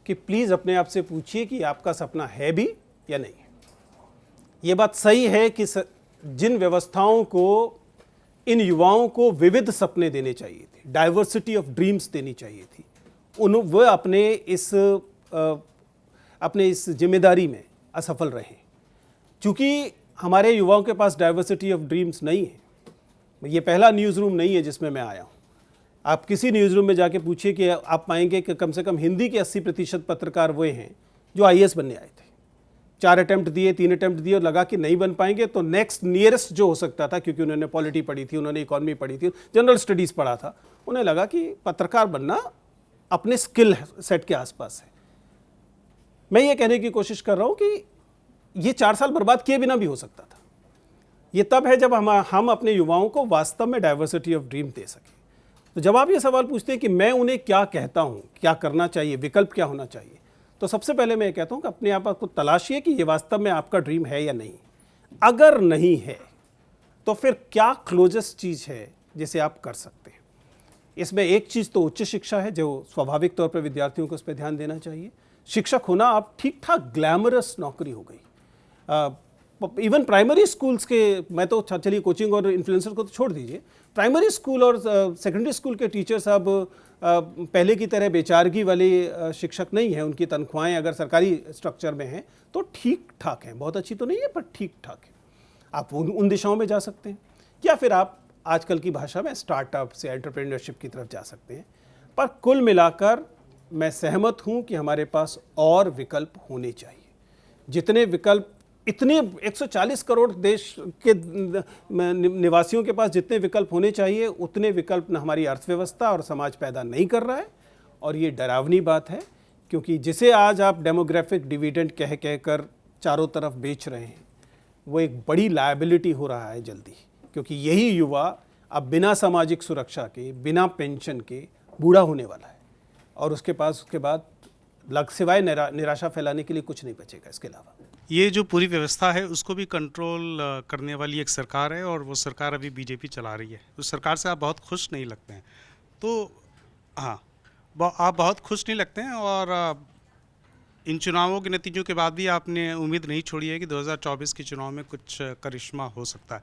कि प्लीज़ अपने आप से पूछिए कि आपका सपना है भी या नहीं। ये बात सही है कि जिन व्यवस्थाओं को इन युवाओं को विविध सपने देने चाहिए थे, डाइवर्सिटी ऑफ ड्रीम्स देनी चाहिए थी, वह अपने इस जिम्मेदारी में असफल रहे। क्योंकि हमारे युवाओं के पास डाइवर्सिटी ऑफ ड्रीम्स नहीं है। ये पहला न्यूज़ रूम नहीं है जिसमें मैं आया हूँ। आप किसी न्यूज़ रूम में जाके पूछिए कि आप पाएंगे कि कम से कम हिंदी के 80% पत्रकार वो हैं जो IAS बनने आए थे। 4 अटेम्प्ट दिए, 3 अटेम्प्ट दिए, और लगा कि नहीं बन पाएंगे, तो नेक्स्ट नियरेस्ट जो हो सकता था, क्योंकि उन्होंने पॉलिटी पढ़ी थी, उन्होंने इकॉनमी पढ़ी थी, जनरल स्टडीज़ पढ़ा था, उन्हें लगा कि पत्रकार बनना अपने स्किल सेट के आसपास है। मैं ये कहने की कोशिश कर रहा हूँ कि ये 4 साल बर्बाद किए बिना भी हो सकता था। ये तब है जब हम अपने युवाओं को वास्तव में डाइवर्सिटी ऑफ ड्रीम दे सकें। तो जब आप ये सवाल पूछते हैं कि मैं उन्हें क्या कहता हूँ, क्या करना चाहिए, विकल्प क्या होना चाहिए, तो सबसे पहले मैं ये कहता हूँ कि अपने आप को तलाशिए कि ये वास्तव में आपका ड्रीम है या नहीं। अगर नहीं है तो फिर क्या क्लोजेस्ट चीज़ है जिसे आप कर सकते हैं। इसमें एक चीज़ तो उच्च शिक्षा है, जो स्वाभाविक तौर पर विद्यार्थियों को उस पर ध्यान देना चाहिए। शिक्षक होना आप ठीक ठाक ग्लैमरस नौकरी हो गई। इवन प्राइमरी स्कूल्स के, मैं तो चलिए कोचिंग और इन्फ्लुएंसर को तो छोड़ दीजिए, प्राइमरी स्कूल और सेकेंडरी स्कूल के टीचर्स अब पहले की तरह बेचारगी वाले शिक्षक नहीं हैं। उनकी तनख्वाहें अगर सरकारी स्ट्रक्चर में हैं तो ठीक ठाक हैं, बहुत अच्छी तो नहीं है पर ठीक ठाक है। आप उन दिशाओं में जा सकते हैं, या फिर आप आजकल की भाषा में स्टार्टअप से एंटरप्रेन्योरशिप की तरफ जा सकते हैं। पर कुल मिलाकर मैं सहमत हूं कि हमारे पास और विकल्प होने चाहिए। जितने विकल्प, इतने 140 करोड़ देश के निवासियों के पास जितने विकल्प होने चाहिए, उतने विकल्प न हमारी अर्थव्यवस्था और समाज पैदा नहीं कर रहा है। और ये डरावनी बात है, क्योंकि जिसे आज आप डेमोग्राफिक डिविडेंड कह कर चारों तरफ बेच रहे हैं, वो एक बड़ी लायबिलिटी हो रहा है जल्दी, क्योंकि यही युवा अब बिना सामाजिक सुरक्षा के, बिना पेंशन के बूढ़ा होने वाला है, और उसके बाद सिवाय निराशा फैलाने के लिए कुछ नहीं बचेगा इसके अलावा। ये जो पूरी व्यवस्था है उसको भी कंट्रोल करने वाली एक सरकार है, और वो सरकार अभी बीजेपी चला रही है। उस सरकार से आप बहुत खुश नहीं लगते हैं, तो हाँ, आप बहुत खुश नहीं लगते हैं। और इन चुनावों के नतीजों के बाद भी आपने उम्मीद नहीं छोड़ी है कि 2024 के चुनाव में कुछ करिश्मा हो सकता है।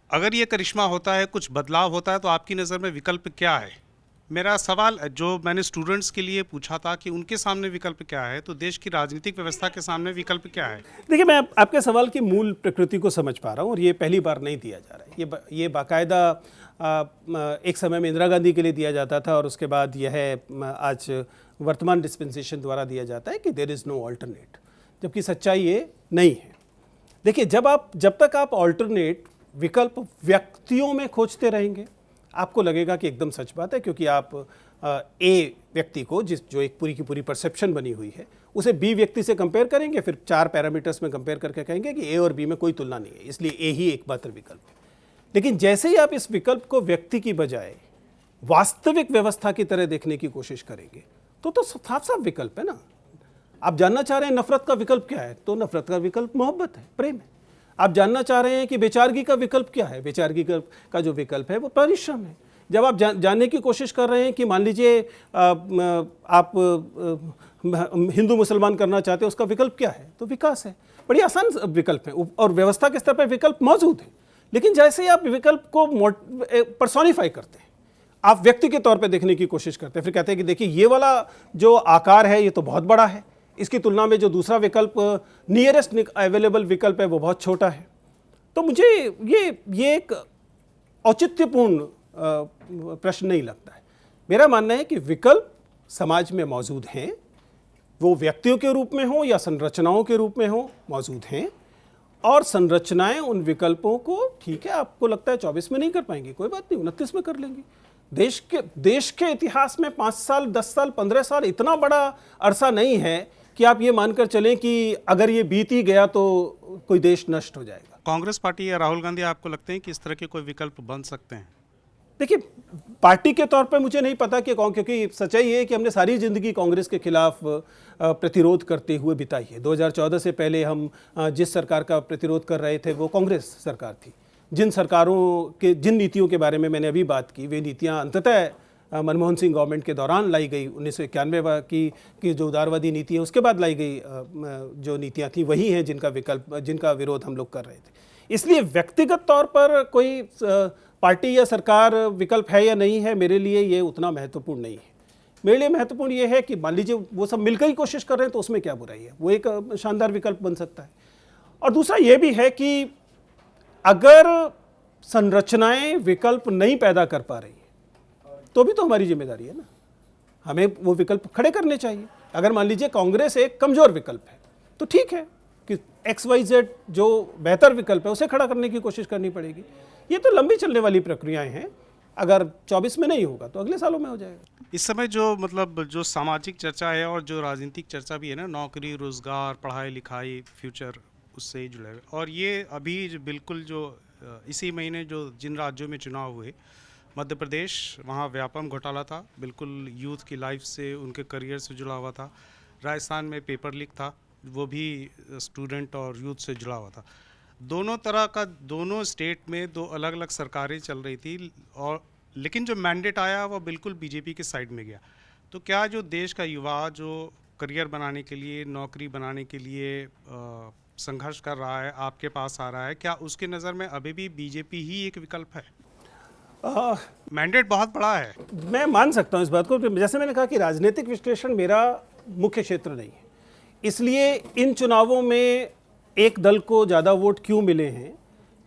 अगर ये करिश्मा होता है, कुछ बदलाव होता है, तो आपकी नज़र में विकल्प क्या है? मेरा सवाल जो मैंने स्टूडेंट्स के लिए पूछा था कि उनके सामने विकल्प क्या है, तो देश की राजनीतिक व्यवस्था के सामने विकल्प क्या है? देखिए, मैं आपके सवाल की मूल प्रकृति को समझ पा रहा हूँ, और ये पहली बार नहीं दिया जा रहा है। ये बाकायदा एक समय में इंदिरा गांधी के लिए दिया जाता था, और उसके बाद यह आज वर्तमान डिस्पेंसेशन द्वारा दिया जाता है कि देयर इज़ नो ऑल्टरनेट, जबकि सच्चाई ये नहीं है। देखिए, जब तक आप ऑल्टरनेट विकल्प व्यक्तियों में खोजते रहेंगे, आपको लगेगा कि एकदम सच बात है, क्योंकि आप ए व्यक्ति को जो एक पूरी की पूरी परसेप्शन बनी हुई है, उसे बी व्यक्ति से कंपेयर करेंगे, फिर 4 पैरामीटर्स में कंपेयर करके कहेंगे कि ए और बी में कोई तुलना नहीं है, इसलिए ए ही एकमात्र विकल्प है। लेकिन जैसे ही आप इस विकल्प को व्यक्ति की बजाय वास्तविक व्यवस्था की तरह देखने की कोशिश करेंगे, तो साफ साफ विकल्प है ना। आप जानना चाह रहे हैं नफरत का विकल्प क्या है, तो नफरत का विकल्प मोहब्बत है, प्रेम है। आप जानना चाह रहे हैं कि बेचारगी का विकल्प क्या है, बेचारगी का जो विकल्प है वो परिश्रम है। जब आप जानने की कोशिश कर रहे हैं कि मान लीजिए आप हिंदू मुसलमान करना चाहते हैं, उसका विकल्प क्या है, तो विकास है। बड़ी आसान विकल्प है, और व्यवस्था के स्तर पर विकल्प मौजूद है। लेकिन जैसे ही आप विकल्प को पर्सोनिफाई करते हैं, आप व्यक्ति के तौर पे देखने की कोशिश करते हैं, फिर कहते हैं कि देखिए ये वाला जो आकार है ये तो बहुत बड़ा है, इसकी तुलना में जो दूसरा विकल्प नियरेस्ट अवेलेबल विकल्प है वो बहुत छोटा है। तो मुझे ये एक औचित्यपूर्ण प्रश्न नहीं लगता है। मेरा मानना है कि विकल्प समाज में मौजूद हैं, वो व्यक्तियों के रूप में हो या संरचनाओं के रूप में हो, मौजूद हैं। और संरचनाएं उन विकल्पों को, ठीक है, आपको लगता है 24 में नहीं कर पाएंगे, कोई बात नहीं, 29 में कर लेंगे। देश के इतिहास में 5 साल, 10 साल, 15 साल इतना बड़ा अरसा नहीं है कि आप ये मानकर चलें कि अगर ये बीत ही गया तो कोई देश नष्ट हो जाएगा। कांग्रेस पार्टी या राहुल गांधी आपको लगते हैं कि इस तरह के कोई विकल्प बन सकते हैं? देखिए, पार्टी के तौर पर मुझे नहीं पता कि क्योंकि सच्चाई ये है कि हमने सारी जिंदगी कांग्रेस के खिलाफ प्रतिरोध करते हुए बिताई है। 2014 से पहले हम जिस सरकार का प्रतिरोध कर रहे थे वो कांग्रेस सरकार थी। जिन नीतियों के बारे में मैंने अभी बात की, वे नीतियां अंततः मनमोहन सिंह गवर्नमेंट के दौरान लाई गई। 1991 की जो उदारवादी नीति है उसके बाद लाई गई जो नीतियां थी, वही हैं जिनका विरोध हम लोग कर रहे थे। इसलिए व्यक्तिगत तौर पर कोई पार्टी या सरकार विकल्प है या नहीं है, मेरे लिए ये उतना महत्वपूर्ण नहीं है। मेरे लिए महत्वपूर्ण ये है कि मान लीजिए वो सब मिलकर ही कोशिश कर रहे हैं, तो उसमें क्या बुराई है, वो एक शानदार विकल्प बन सकता है। और दूसरा ये भी है कि अगर संरचनाएं विकल्प नहीं पैदा कर पा रही है तो भी तो हमारी जिम्मेदारी है ना, हमें वो विकल्प खड़े करने चाहिए। अगर मान लीजिए कांग्रेस एक कमजोर विकल्प है तो ठीक है कि XYZ जो बेहतर विकल्प है उसे खड़ा करने की कोशिश करनी पड़ेगी। ये तो लंबी चलने वाली प्रक्रियाएं हैं, अगर 24 में नहीं होगा तो अगले सालों में हो जाएगा। इस समय जो सामाजिक चर्चा है और जो राजनीतिक चर्चा भी है ना, नौकरी, रोजगार, पढ़ाई लिखाई, फ्यूचर, उससे ही जुड़े हुए। और ये अभी बिल्कुल जो इसी महीने जो जिन राज्यों में चुनाव हुए, मध्य प्रदेश, वहाँ व्यापम घोटाला था, बिल्कुल यूथ की लाइफ से, उनके करियर से जुड़ा हुआ था। राजस्थान में पेपर लीक था, वो भी स्टूडेंट और यूथ से जुड़ा हुआ था। दोनों तरह का, दोनों स्टेट में दो अलग अलग सरकारें चल रही थी, और लेकिन जो मैंडेट आया वो बिल्कुल बीजेपी के साइड में गया। तो क्या जो देश का युवा जो करियर बनाने के लिए, नौकरी बनाने के लिए संघर्ष कर रहा है, आपके पास आ रहा है, क्या उसकी नज़र में अभी भी बीजेपी ही एक विकल्प है? मैंडेट बहुत बड़ा है। मैं मान सकता हूँ इस बात को। जैसे मैंने कहा कि राजनीतिक विश्लेषण मेरा मुख्य क्षेत्र नहीं है, इसलिए इन चुनावों में एक दल को ज़्यादा वोट क्यों मिले हैं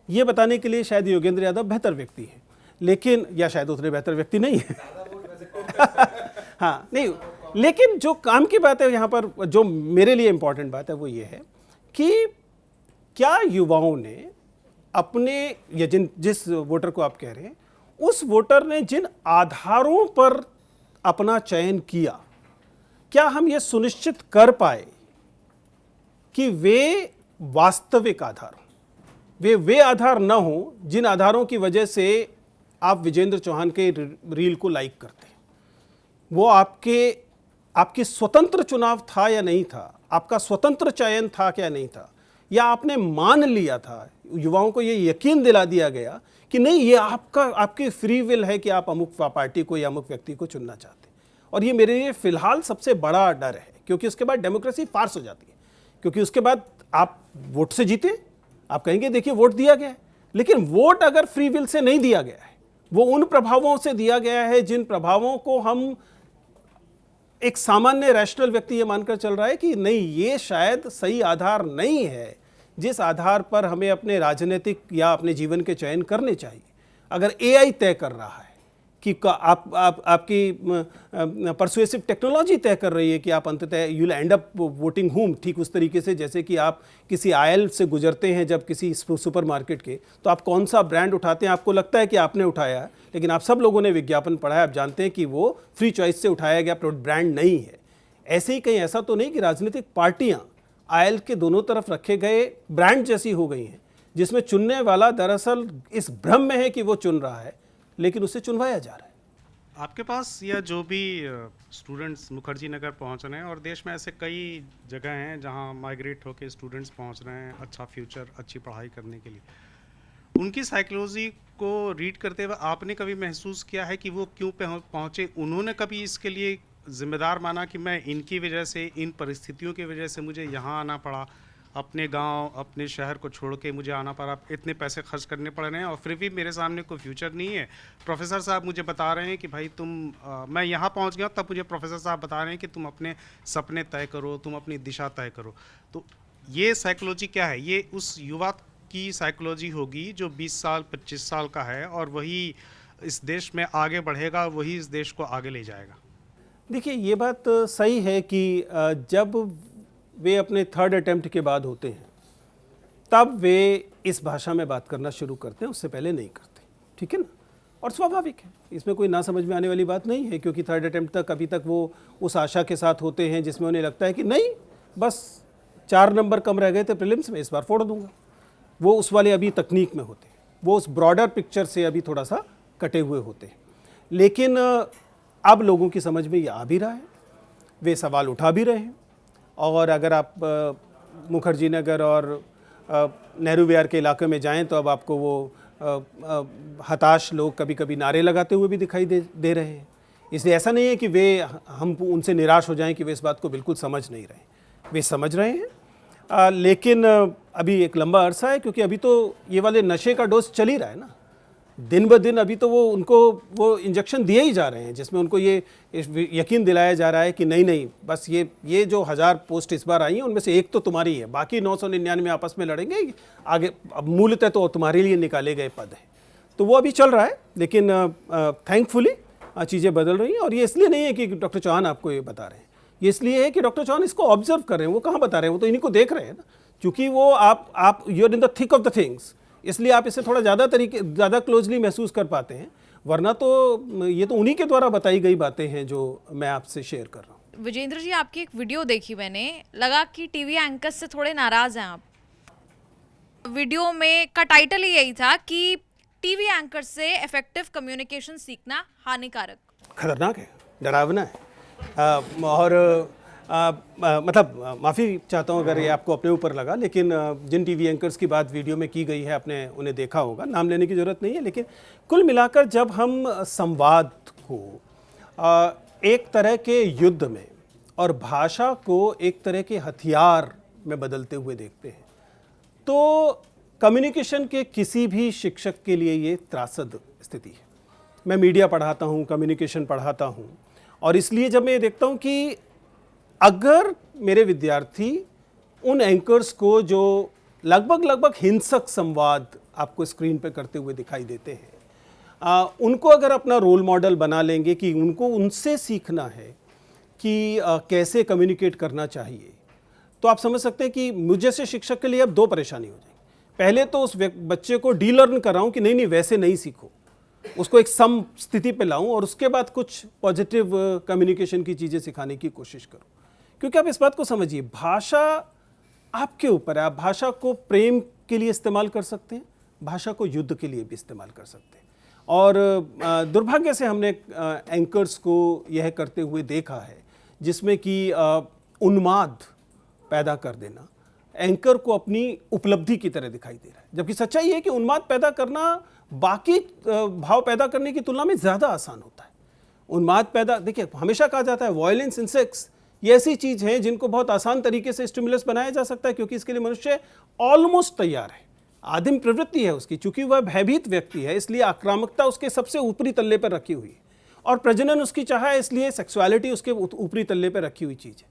ये बताने के लिए शायद योगेंद्र यादव बेहतर व्यक्ति है, लेकिन या शायद उतने बेहतर व्यक्ति नहीं है। हाँ नहीं, लेकिन जो काम की बात है यहाँ पर, जो मेरे लिए इम्पोर्टेंट बात है वो ये है कि क्या युवाओं ने अपने, या जिस वोटर को आप कह रहे हैं, उस वोटर ने जिन आधारों पर अपना चयन किया, क्या हम ये सुनिश्चित कर पाए कि वे वास्तविक आधार हों, वे आधार न हो जिन आधारों की वजह से आप विजेंद्र चौहान के रील को लाइक करते हैं। वो आपकी स्वतंत्र चुनाव था या नहीं था, आपका स्वतंत्र चयन था क्या नहीं था, या आपने मान लिया था, युवाओं को ये यकीन दिला दिया गया कि नहीं ये आपकी फ्री विल है कि आप अमुक पार्टी को या अमुक व्यक्ति को चुनना चाहते हैं। और ये मेरे लिए फिलहाल सबसे बड़ा डर है, क्योंकि उसके बाद डेमोक्रेसी फार्स हो जाती है, क्योंकि उसके बाद आप वोट से जीते, आप कहेंगे देखिए वोट दिया गया है, लेकिन वोट अगर फ्री विल से नहीं दिया गया है, वो उन प्रभावों से दिया गया है जिन प्रभावों को हम, एक सामान्य रैशनल व्यक्ति ये मानकर चल रहा है कि नहीं ये शायद सही आधार नहीं है जिस आधार पर हमें अपने राजनीतिक या अपने जीवन के चयन करने चाहिए। अगर एआई तय कर रहा है कि आपकी परसुएसिव टेक्नोलॉजी तय कर रही है कि आप अंततः you will and up voting home, ठीक उस तरीके से जैसे कि आप किसी आयल से गुजरते हैं जब किसी सुपरमार्केट के, तो आप कौन सा ब्रांड उठाते हैं, आपको लगता है कि आपने उठाया है, लेकिन आप सब लोगों ने विज्ञापन पढ़ा है, आप जानते हैं कि वो फ्री चॉइस से उठाया गया ब्रांड नहीं है। ऐसे ही कहीं ऐसा तो नहीं कि राजनीतिक पार्टियां आयल के दोनों तरफ रखे गए ब्रांड जैसी हो गई हैं, जिसमें चुनने वाला दरअसल इस भ्रम में है कि वो चुन रहा है, लेकिन उसे चुनवाया जा रहा है। आपके पास या जो भी स्टूडेंट्स मुखर्जी नगर पहुंच रहे हैं, और देश में ऐसे कई जगह हैं जहां माइग्रेट होकर स्टूडेंट्स पहुंच रहे हैं अच्छा फ्यूचर, अच्छी पढ़ाई करने के लिए, उनकी साइकोलॉजी को रीड करते हुए आपने कभी महसूस किया है कि वो क्यों पहुंचे? उन्होंने कभी इसके लिए जिम्मेदार माना कि मैं इनकी वजह से, इन परिस्थितियों की वजह से मुझे यहाँ आना पड़ा, अपने गांव, अपने शहर को छोड़ के मुझे आना पड़ा, इतने पैसे खर्च करने पड़ रहे हैं और फिर भी मेरे सामने कोई फ्यूचर नहीं है? प्रोफेसर साहब मुझे बता रहे हैं कि भाई मैं यहाँ पहुँच गया, तब मुझे प्रोफेसर साहब बता रहे हैं कि तुम अपने सपने तय करो, तुम अपनी दिशा तय करो। तो ये साइकोलॉजी क्या है? ये उस युवा की साइकोलॉजी होगी जो 20 साल 25 साल का है, और वही इस देश में आगे बढ़ेगा, वही इस देश को आगे ले जाएगा। देखिए ये बात सही है कि जब वे अपने थर्ड अटेम्प्ट के बाद होते हैं तब वे इस भाषा में बात करना शुरू करते हैं, उससे पहले नहीं करते, ठीक है ना, और स्वाभाविक है, इसमें कोई ना समझ में आने वाली बात नहीं है, क्योंकि थर्ड अटेम्प्ट तक अभी तक वो उस आशा के साथ होते हैं जिसमें उन्हें लगता है कि नहीं बस 4 नंबर कम रह गए थे प्रीलिम्स में, इस बार फोड़ दूंगा। वो उस वाले अभी तकनीक में होते हैं, वो उस ब्रॉडर पिक्चर से अभी थोड़ा सा कटे हुए होते हैं। लेकिन अब लोगों की समझ में ये आ भी रहा है, वे सवाल उठा भी रहे हैं, और अगर आप मुखर्जी नगर और नेहरू विहार के इलाके में जाएं तो अब आपको वो हताश लोग कभी कभी नारे लगाते हुए भी दिखाई दे रहे हैं। इसलिए ऐसा नहीं है कि हम उनसे निराश हो जाएं कि वे इस बात को बिल्कुल समझ नहीं रहे, वे समझ रहे हैं। लेकिन अभी एक लंबा अरसा है, क्योंकि अभी तो ये वाले नशे का डोज चल ही रहा है ना, दिन ब दिन। अभी तो उनको वो इंजेक्शन दिए ही जा रहे हैं जिसमें उनको ये यकीन दिलाया जा रहा है कि नहीं बस ये जो 1000 पोस्ट इस बार आई हैं उनमें से एक तो तुम्हारी है, बाकी 999 आपस में लड़ेंगे आगे। अब मूलतः तो तुम्हारे लिए निकाले गए पद हैं, तो वो अभी चल रहा है। लेकिन थैंकफुली चीज़ें बदल रही हैं, और ये इसलिए नहीं है कि डॉक्टर चौहान आपको ये बता रहे हैं, ये इसलिए है कि डॉक्टर चौहान इसको ऑब्जर्व कर रहे हैं। वो कहाँ बता रहे हैं, वो तो इन्हीं को देख रहे हैं ना, क्योंकि वो आप you are in the thick of the things, इसलिए आप इसे थोड़ा ज़्यादा क्लोजली महसूस कर पाते हैं, वरना तो ये तो उन्हीं के द्वारा बताई गई बातें हैं जो मैं आपसे शेयर कर रहा हूँ। विजेंद्र जी, आपकी एक वीडियो देखी मैंने, लगा कि टीवी एंकर्स से थोड़े नाराज हैं आप। वीडियो में का टाइटल ही यही था कि टीवी एंकर से इफेक्टिव कम्युनिकेशन सीखना हानिकारक, खतरनाक है, डरावना है। और मतलब माफ़ी चाहता हूँ अगर ये आपको अपने ऊपर लगा, लेकिन जिन टीवी एंकर्स की बात वीडियो में की गई है आपने उन्हें देखा होगा, नाम लेने की ज़रूरत नहीं है। लेकिन कुल मिलाकर जब हम संवाद को एक तरह के युद्ध में और भाषा को एक तरह के हथियार में बदलते हुए देखते हैं, तो कम्युनिकेशन के किसी भी शिक्षक के लिए ये त्रासद स्थिति है। मैं मीडिया पढ़ाता हूँ, कम्युनिकेशन पढ़ाता हूँ, और इसलिए जब मैं ये देखता हूँ कि अगर मेरे विद्यार्थी उन एंकर्स को जो लगभग हिंसक संवाद आपको स्क्रीन पे करते हुए दिखाई देते हैं, उनको अगर अपना रोल मॉडल बना लेंगे कि उनको उनसे सीखना है कि कैसे कम्युनिकेट करना चाहिए, तो आप समझ सकते हैं कि मुझ जैसे शिक्षक के लिए अब दो परेशानी हो जाएगी। पहले तो उस बच्चे को डीलर्न कराऊं कि नहीं वैसे नहीं सीखो, उसको एक सम स्थिति पे लाऊं, और उसके बाद कुछ पॉजिटिव कम्युनिकेशन की चीज़ें सिखाने की कोशिश करूं। क्योंकि आप इस बात को समझिए, भाषा आपके ऊपर है। आप भाषा को प्रेम के लिए इस्तेमाल कर सकते हैं, भाषा को युद्ध के लिए भी इस्तेमाल कर सकते हैं। और दुर्भाग्य से हमने एंकर्स को यह करते हुए देखा है, जिसमें कि उन्माद पैदा कर देना एंकर को अपनी उपलब्धि की तरह दिखाई दे रहा है, जबकि सच्चाई है कि उन्माद पैदा करना बाकी भाव पैदा करने की तुलना में ज़्यादा आसान होता है। उन्माद पैदा, देखिए हमेशा कहा जाता है वायलेंस इन सेक्स, ये ऐसी चीज़ है जिनको बहुत आसान तरीके से स्टिमुलस बनाया जा सकता है, क्योंकि इसके लिए मनुष्य ऑलमोस्ट तैयार है। आदिम प्रवृत्ति है उसकी, चूंकि वह भयभीत व्यक्ति है इसलिए आक्रामकता उसके सबसे ऊपरी तल्ले पर रखी हुई है, और प्रजनन उसकी चाह है इसलिए सेक्सुअलिटी उसके ऊपरी तल्ले पर रखी हुई चीज़ है।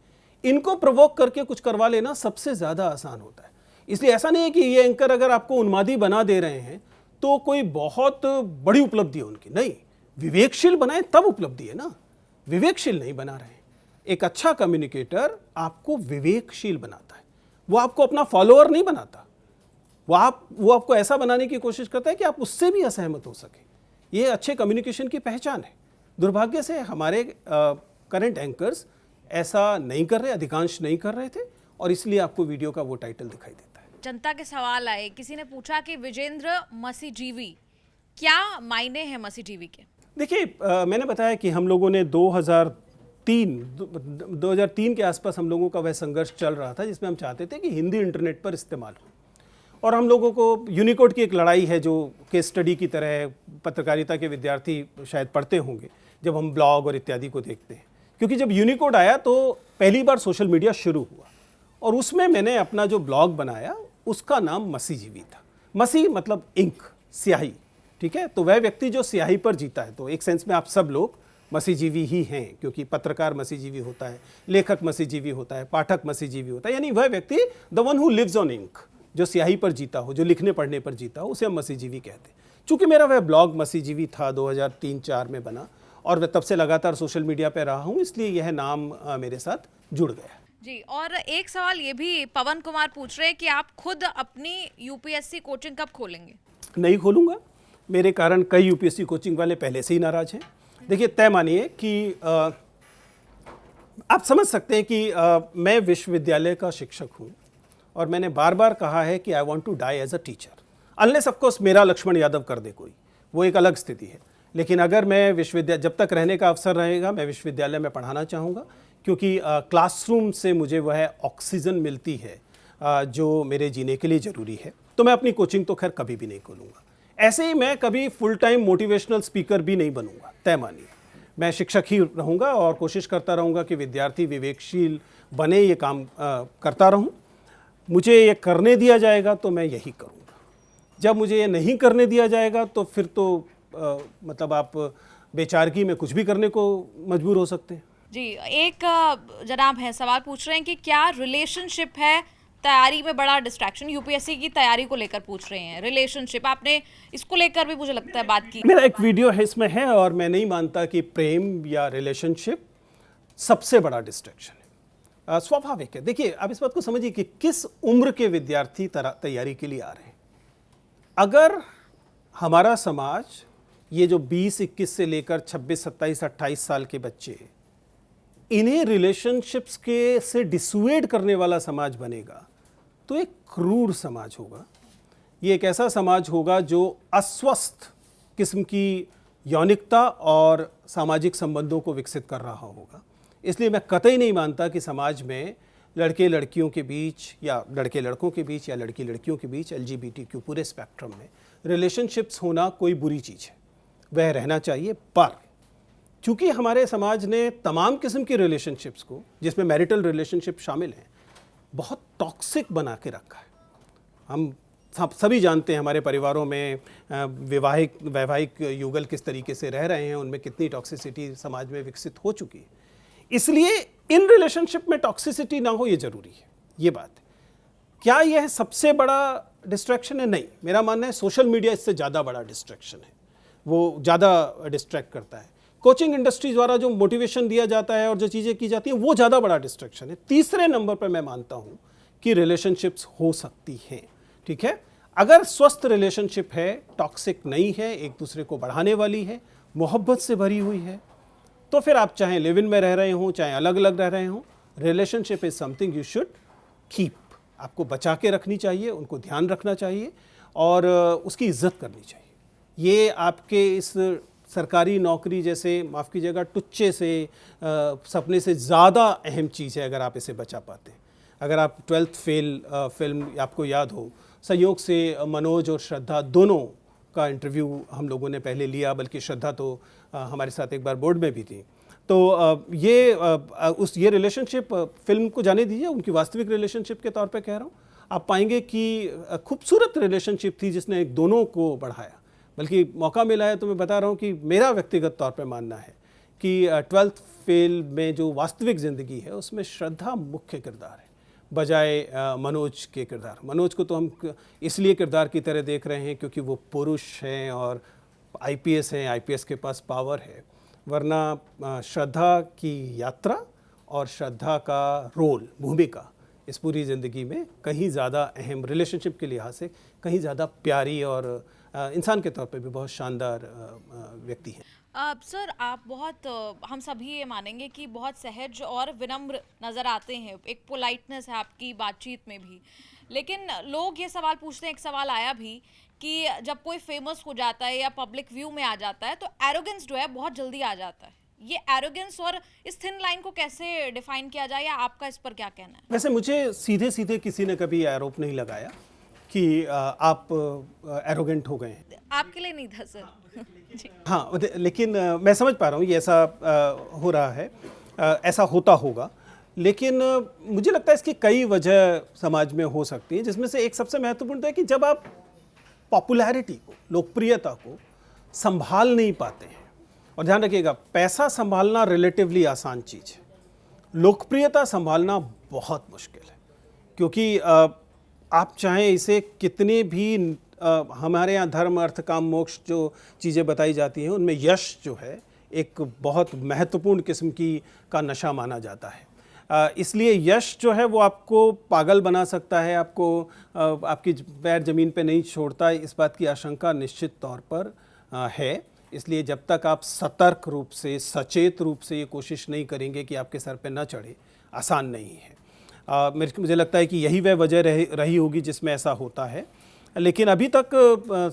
इनको प्रोवोक करके कुछ करवा लेना सबसे ज़्यादा आसान होता है। इसलिए ऐसा नहीं है कि ये एंकर अगर आपको उन्मादी बना दे रहे हैं तो कोई बहुत बड़ी उपलब्धि है उनकी, नहीं, विवेकशील बनाए तब उपलब्धि है ना, विवेकशील नहीं बना रहे हैं। एक अच्छा कम्युनिकेटर आपको विवेकशील बनाता है, वो आपको अपना फॉलोअर नहीं बनाता, वो आपको ऐसा बनाने की कोशिश करता है कि आप उससे भी असहमत हो सके। ये अच्छे कम्युनिकेशन की पहचान है। दुर्भाग्य से हमारे करंट एंकर्स ऐसा नहीं कर रहे, अधिकांश नहीं कर रहे थे, और इसलिए आपको वीडियो का वो टाइटल दिखाई देता है। जनता के सवाल आए, किसी ने पूछा कि विजेंद्र मसीजीवी, क्या मायने हैं मसीजीवी के? देखिए, मैंने बताया कि हम लोगों ने 2003 के आसपास हम लोगों का वह संघर्ष चल रहा था जिसमें हम चाहते थे कि हिंदी इंटरनेट पर इस्तेमाल हो, और हम लोगों को यूनिकोड की एक लड़ाई है जो केस स्टडी की तरह है, पत्रकारिता के विद्यार्थी शायद पढ़ते होंगे जब हम ब्लॉग और इत्यादि को देखते हैं। क्योंकि जब यूनिकोड आया तो पहली बार सोशल मीडिया शुरू हुआ, और उसमें मैंने अपना जो ब्लॉग बनाया उसका नाम मसीजीवी था। मसी मतलब इंक, स्याही, ठीक है। तो वह व्यक्ति जो स्याही पर जीता है, तो एक सेंस में आप सब लोग मसीजीवी ही हैं, क्योंकि पत्रकार मसीजीवी होता है, लेखक मसीजीवी होता है, पाठक मसीजीवी होता है, यानी वह व्यक्ति the one who lives on ink, जो स्याही पर जीता हो, जो लिखने पढ़ने पर जीता हो, उसे हम मसीजीवी कहते हैं। चूँकि मेरा वह ब्लॉग मसीजीवी था, 2003-04 में बना, और मैं तब से लगातार सोशल मीडिया पे रहा हूँ, इसलिए यह नाम मेरे साथ जुड़ गया जी। और एक सवाल ये भी पवन कुमार पूछ रहे हैं कि आप खुद अपनी यूपीएससी कोचिंग कब खोलेंगे? नहीं खोलूँगा, मेरे कारण कई यूपीएससी कोचिंग वाले पहले से ही नाराज हैं। देखिए, तय मानिए कि आप समझ सकते हैं कि मैं विश्वविद्यालय का शिक्षक हूँ, और मैंने बार बार कहा है कि I want to die as a teacher, unless of course मेरा लक्ष्मण यादव कर दे कोई, वो एक अलग स्थिति है। लेकिन अगर मैं विश्वविद्यालय, जब तक रहने का अवसर रहेगा, मैं विश्वविद्यालय में पढ़ाना चाहूँगा, क्योंकि क्लासरूम से मुझे वह ऑक्सीजन मिलती है जो मेरे जीने के लिए ज़रूरी है। तो मैं अपनी कोचिंग तो खैर कभी भी नहीं खोलूँगा। ऐसे ही मैं कभी फुल टाइम मोटिवेशनल स्पीकर भी नहीं बनूँगा, तय मानिए। मैं शिक्षक ही रहूँगा और कोशिश करता रहूँगा कि विद्यार्थी विवेकशील बने, ये काम करता रहूँ। मुझे ये करने दिया जाएगा तो मैं यही करूँगा, जब मुझे ये नहीं करने दिया जाएगा तो फिर तो मतलब आप बेचारगी में कुछ भी करने को मजबूर हो सकते हैं। जी, एक जनाब है सवाल पूछ रहे हैं कि क्या रिलेशनशिप है तैयारी में बड़ा डिस्ट्रैक्शन? यूपीएससी की तैयारी को लेकर पूछ रहे हैं। रिलेशनशिप, आपने इसको लेकर भी मुझे लगता है बात की। मेरा एक वीडियो है इसमें है, और मैं नहीं मानता कि प्रेम या रिलेशनशिप सबसे बड़ा डिस्ट्रैक्शन है। स्वाभाविक है। देखिए, आप इस बात को समझिए कि किस उम्र के विद्यार्थी तैयारी के लिए आ रहे हैं। अगर हमारा समाज, ये जो 20-21 से लेकर 26-27-28 साल के बच्चे, इन्हें रिलेशनशिप्स के से डिसुएड करने वाला समाज बनेगा तो एक क्रूर समाज होगा। ये एक ऐसा समाज होगा जो अस्वस्थ किस्म की यौनिकता और सामाजिक संबंधों को विकसित कर रहा होगा। इसलिए मैं कतई नहीं मानता कि समाज में लड़के लड़कियों के बीच, या लड़के लड़कों के बीच, या लड़की लड़कियों के बीच, LGBTQ पूरे स्पेक्ट्रम में रिलेशनशिप्स होना कोई बुरी चीज़ है। वह रहना चाहिए, पर चूँकि हमारे समाज ने तमाम किस्म की रिलेशनशिप्स को, जिसमें मैरिटल रिलेशनशिप शामिल हैं, बहुत टॉक्सिक बना के रखा है। हम सभी जानते हैं हमारे परिवारों में वैवाहिक युगल किस तरीके से रह रहे हैं, उनमें कितनी टॉक्सिसिटी समाज में विकसित हो चुकी है। इसलिए इन रिलेशनशिप में टॉक्सिसिटी ना हो ये ज़रूरी है, ये बात है। क्या यह सबसे बड़ा डिस्ट्रैक्शन है? नहीं, मेरा मानना है सोशल मीडिया इससे ज़्यादा बड़ा डिस्ट्रैक्शन है, वो ज़्यादा डिस्ट्रैक्ट करता है। कोचिंग इंडस्ट्री द्वारा जो मोटिवेशन दिया जाता है और जो चीज़ें की जाती हैं वो ज़्यादा बड़ा डिस्ट्रैक्शन है। तीसरे नंबर पर मैं मानता हूँ कि रिलेशनशिप्स हो सकती हैं, ठीक है, अगर स्वस्थ रिलेशनशिप है, टॉक्सिक नहीं है, एक दूसरे को बढ़ाने वाली है, मोहब्बत से भरी हुई है, तो फिर आप चाहे लिव इन में रह रहे हों, चाहे अलग अलग रह रहे हों, relationship is something you should keep. आपको बचा के रखनी चाहिए, उनको ध्यान रखना चाहिए और उसकी इज्जत करनी चाहिए। ये आपके इस सरकारी नौकरी जैसे, माफ़ कीजिएगा, टुच्चे से सपने से ज़्यादा अहम चीज़ है अगर आप इसे बचा पाते हैं। अगर आप 12th फेल फिल्म आपको याद हो, संयोग से मनोज और श्रद्धा दोनों का इंटरव्यू हम लोगों ने पहले लिया, बल्कि श्रद्धा तो हमारे साथ एक बार बोर्ड में भी थी। तो ये रिलेशनशिप फिल्म को जाने दीजिए, उनकी वास्तविक रिलेशनशिप के तौर पे कह रहा हूँ, आप पाएंगे कि खूबसूरत रिलेशनशिप थी जिसने एक दोनों को बढ़ाया। बल्कि मौका मिला है तो मैं बता रहा हूँ कि मेरा व्यक्तिगत तौर पे मानना है कि 12th फेल में जो वास्तविक ज़िंदगी है उसमें श्रद्धा मुख्य किरदार है बजाय मनोज के किरदार। मनोज को तो हम इसलिए किरदार की तरह देख रहे हैं क्योंकि वो पुरुष हैं और आईपीएस हैं, आईपीएस के पास पावर है, वरना श्रद्धा की यात्रा और श्रद्धा का रोल, भूमिका इस पूरी ज़िंदगी में कहीं ज़्यादा अहम, रिलेशनशिप के लिहाज से कहीं ज़्यादा प्यारी और इंसान के तौर पे भी बहुत शानदार व्यक्ति हैं। सर, आप बहुत हम सभी ये मानेंगे कि बहुत सहज और विनम्र नज़र आते हैं, एक पोलाइटनेस है आपकी बातचीत में भी। लेकिन लोग ये सवाल पूछते हैं, एक सवाल आया भी कि जब कोई फेमस हो जाता है या पब्लिक व्यू में आ जाता है तो एरोगेंस जो है बहुत जल्दी आ जाता है। ये एरोगेंस और इस थिन लाइन को कैसे डिफाइन किया जाए, या आपका इस पर क्या कहना है? वैसे मुझे सीधे सीधे किसी ने कभी आरोप नहीं लगाया कि आप एरोगेंट हो गए हैं। आपके लिए नहीं था सर। हाँ, लेकिन मैं समझ पा रहा हूँ ये ऐसा हो रहा है, ऐसा होता होगा, लेकिन मुझे लगता है इसकी कई वजह समाज में हो सकती है, जिसमें से एक सबसे महत्वपूर्ण है कि जब आप पॉपुलैरिटी को, लोकप्रियता को संभाल नहीं पाते हैं, और ध्यान रखिएगा पैसा संभालना रिलेटिवली आसान चीज़ है, लोकप्रियता संभालना बहुत मुश्किल है, क्योंकि आप चाहें इसे कितने भी हमारे यहाँ धर्म अर्थ काम मोक्ष जो चीज़ें बताई जाती हैं उनमें यश जो है एक बहुत महत्वपूर्ण किस्म का नशा माना जाता है। इसलिए यश जो है वो आपको पागल बना सकता है, आपको आपकी पैर ज़मीन पे नहीं छोड़ता, इस बात की आशंका निश्चित तौर पर है। इसलिए जब तक आप सतर्क रूप से, सचेत रूप से ये कोशिश नहीं करेंगे कि आपके सर पे न चढ़े, आसान नहीं है। मुझे लगता है कि यही वह वजह रही होगी जिसमें ऐसा होता है। लेकिन अभी तक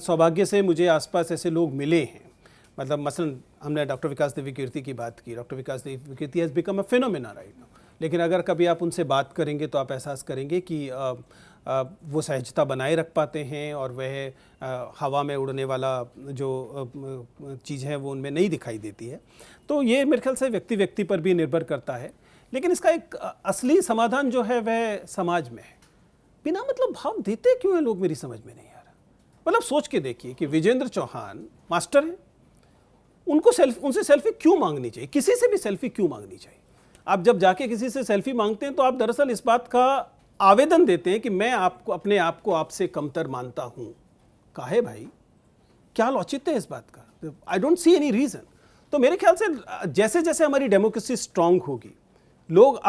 सौभाग्य से मुझे आसपास ऐसे लोग मिले हैं, मतलब मसलन हमने डॉक्टर विकास देवी कीर्ति की बात की, doctor Vikas Devi Kirti has become a phenomena right now. लेकिन अगर कभी आप उनसे बात करेंगे तो आप एहसास करेंगे कि वो सहजता बनाए रख पाते हैं और वह हवा में उड़ने वाला जो चीज़ है वो उनमें नहीं दिखाई देती है। तो ये मेरे ख्याल से व्यक्ति व्यक्ति पर भी निर्भर करता है, लेकिन इसका एक असली समाधान जो है वह समाज में है। बिना मतलब भाव देते क्यों है लोग, मेरी समझ में नहीं आ रहा। मतलब सोच के देखिए कि विजेंद्र चौहान मास्टर हैं, उनसे सेल्फी क्यों मांगनी चाहिए, किसी से भी सेल्फी क्यों मांगनी चाहिए? आप जब जाके किसी से सेल्फी मांगते हैं तो आप दरअसल इस बात का आवेदन देते हैं कि मैं आपको, अपने आप को आपसे कमतर मानता हूँ। काहे भाई, क्या लौचित्य है इस बात का? I don't see any reason. तो मेरे ख्याल से जैसे जैसे हमारी डेमोक्रेसी स्ट्रांग होगी, लोग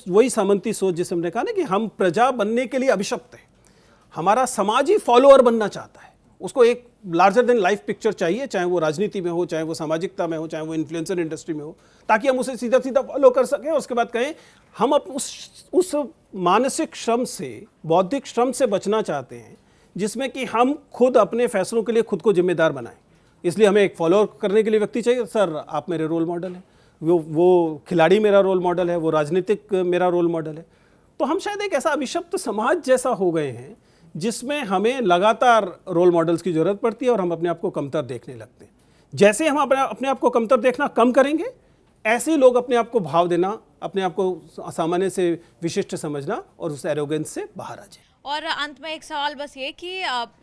वही सामंती सोच जिसे हमने कहा ना कि हम प्रजा बनने के लिए अभिशप्त हैं, हमारा समाज ही फॉलोअर बनना चाहता है, उसको एक लार्जर देन लाइफ पिक्चर चाहिए, चाहे वो राजनीति में हो, चाहे वो सामाजिकता में हो, चाहे वो इन्फ्लुएंसर इंडस्ट्री में हो, ताकि हम उसे सीधा सीधा फॉलो कर सकें और उसके बाद कहें हम उस मानसिक श्रम से, बौद्धिक श्रम से बचना चाहते हैं जिसमें कि हम खुद अपने फैसलों के लिए खुद को जिम्मेदार बनाएं। इसलिए हमें एक फॉलो करने के लिए व्यक्ति चाहिए। सर आप मेरे रोल मॉडल हैं, वो खिलाड़ी मेरा रोल मॉडल है, वो राजनीतिक मेरा रोल मॉडल है। तो हम शायद एक ऐसा अभिशप्त समाज जैसा हो गए हैं जिसमें हमें लगातार रोल मॉडल्स की ज़रूरत पड़ती है और हम अपने आप को कमतर देखने लगते हैं। जैसे हम अपने आप को कमतर देखना कम करेंगे, ऐसे ही लोग अपने आप को भाव देना, अपने आप को सामान्य से विशिष्ट समझना और उस एरोगेंस से बाहर आ जाए। और अंत में एक सवाल बस ये कि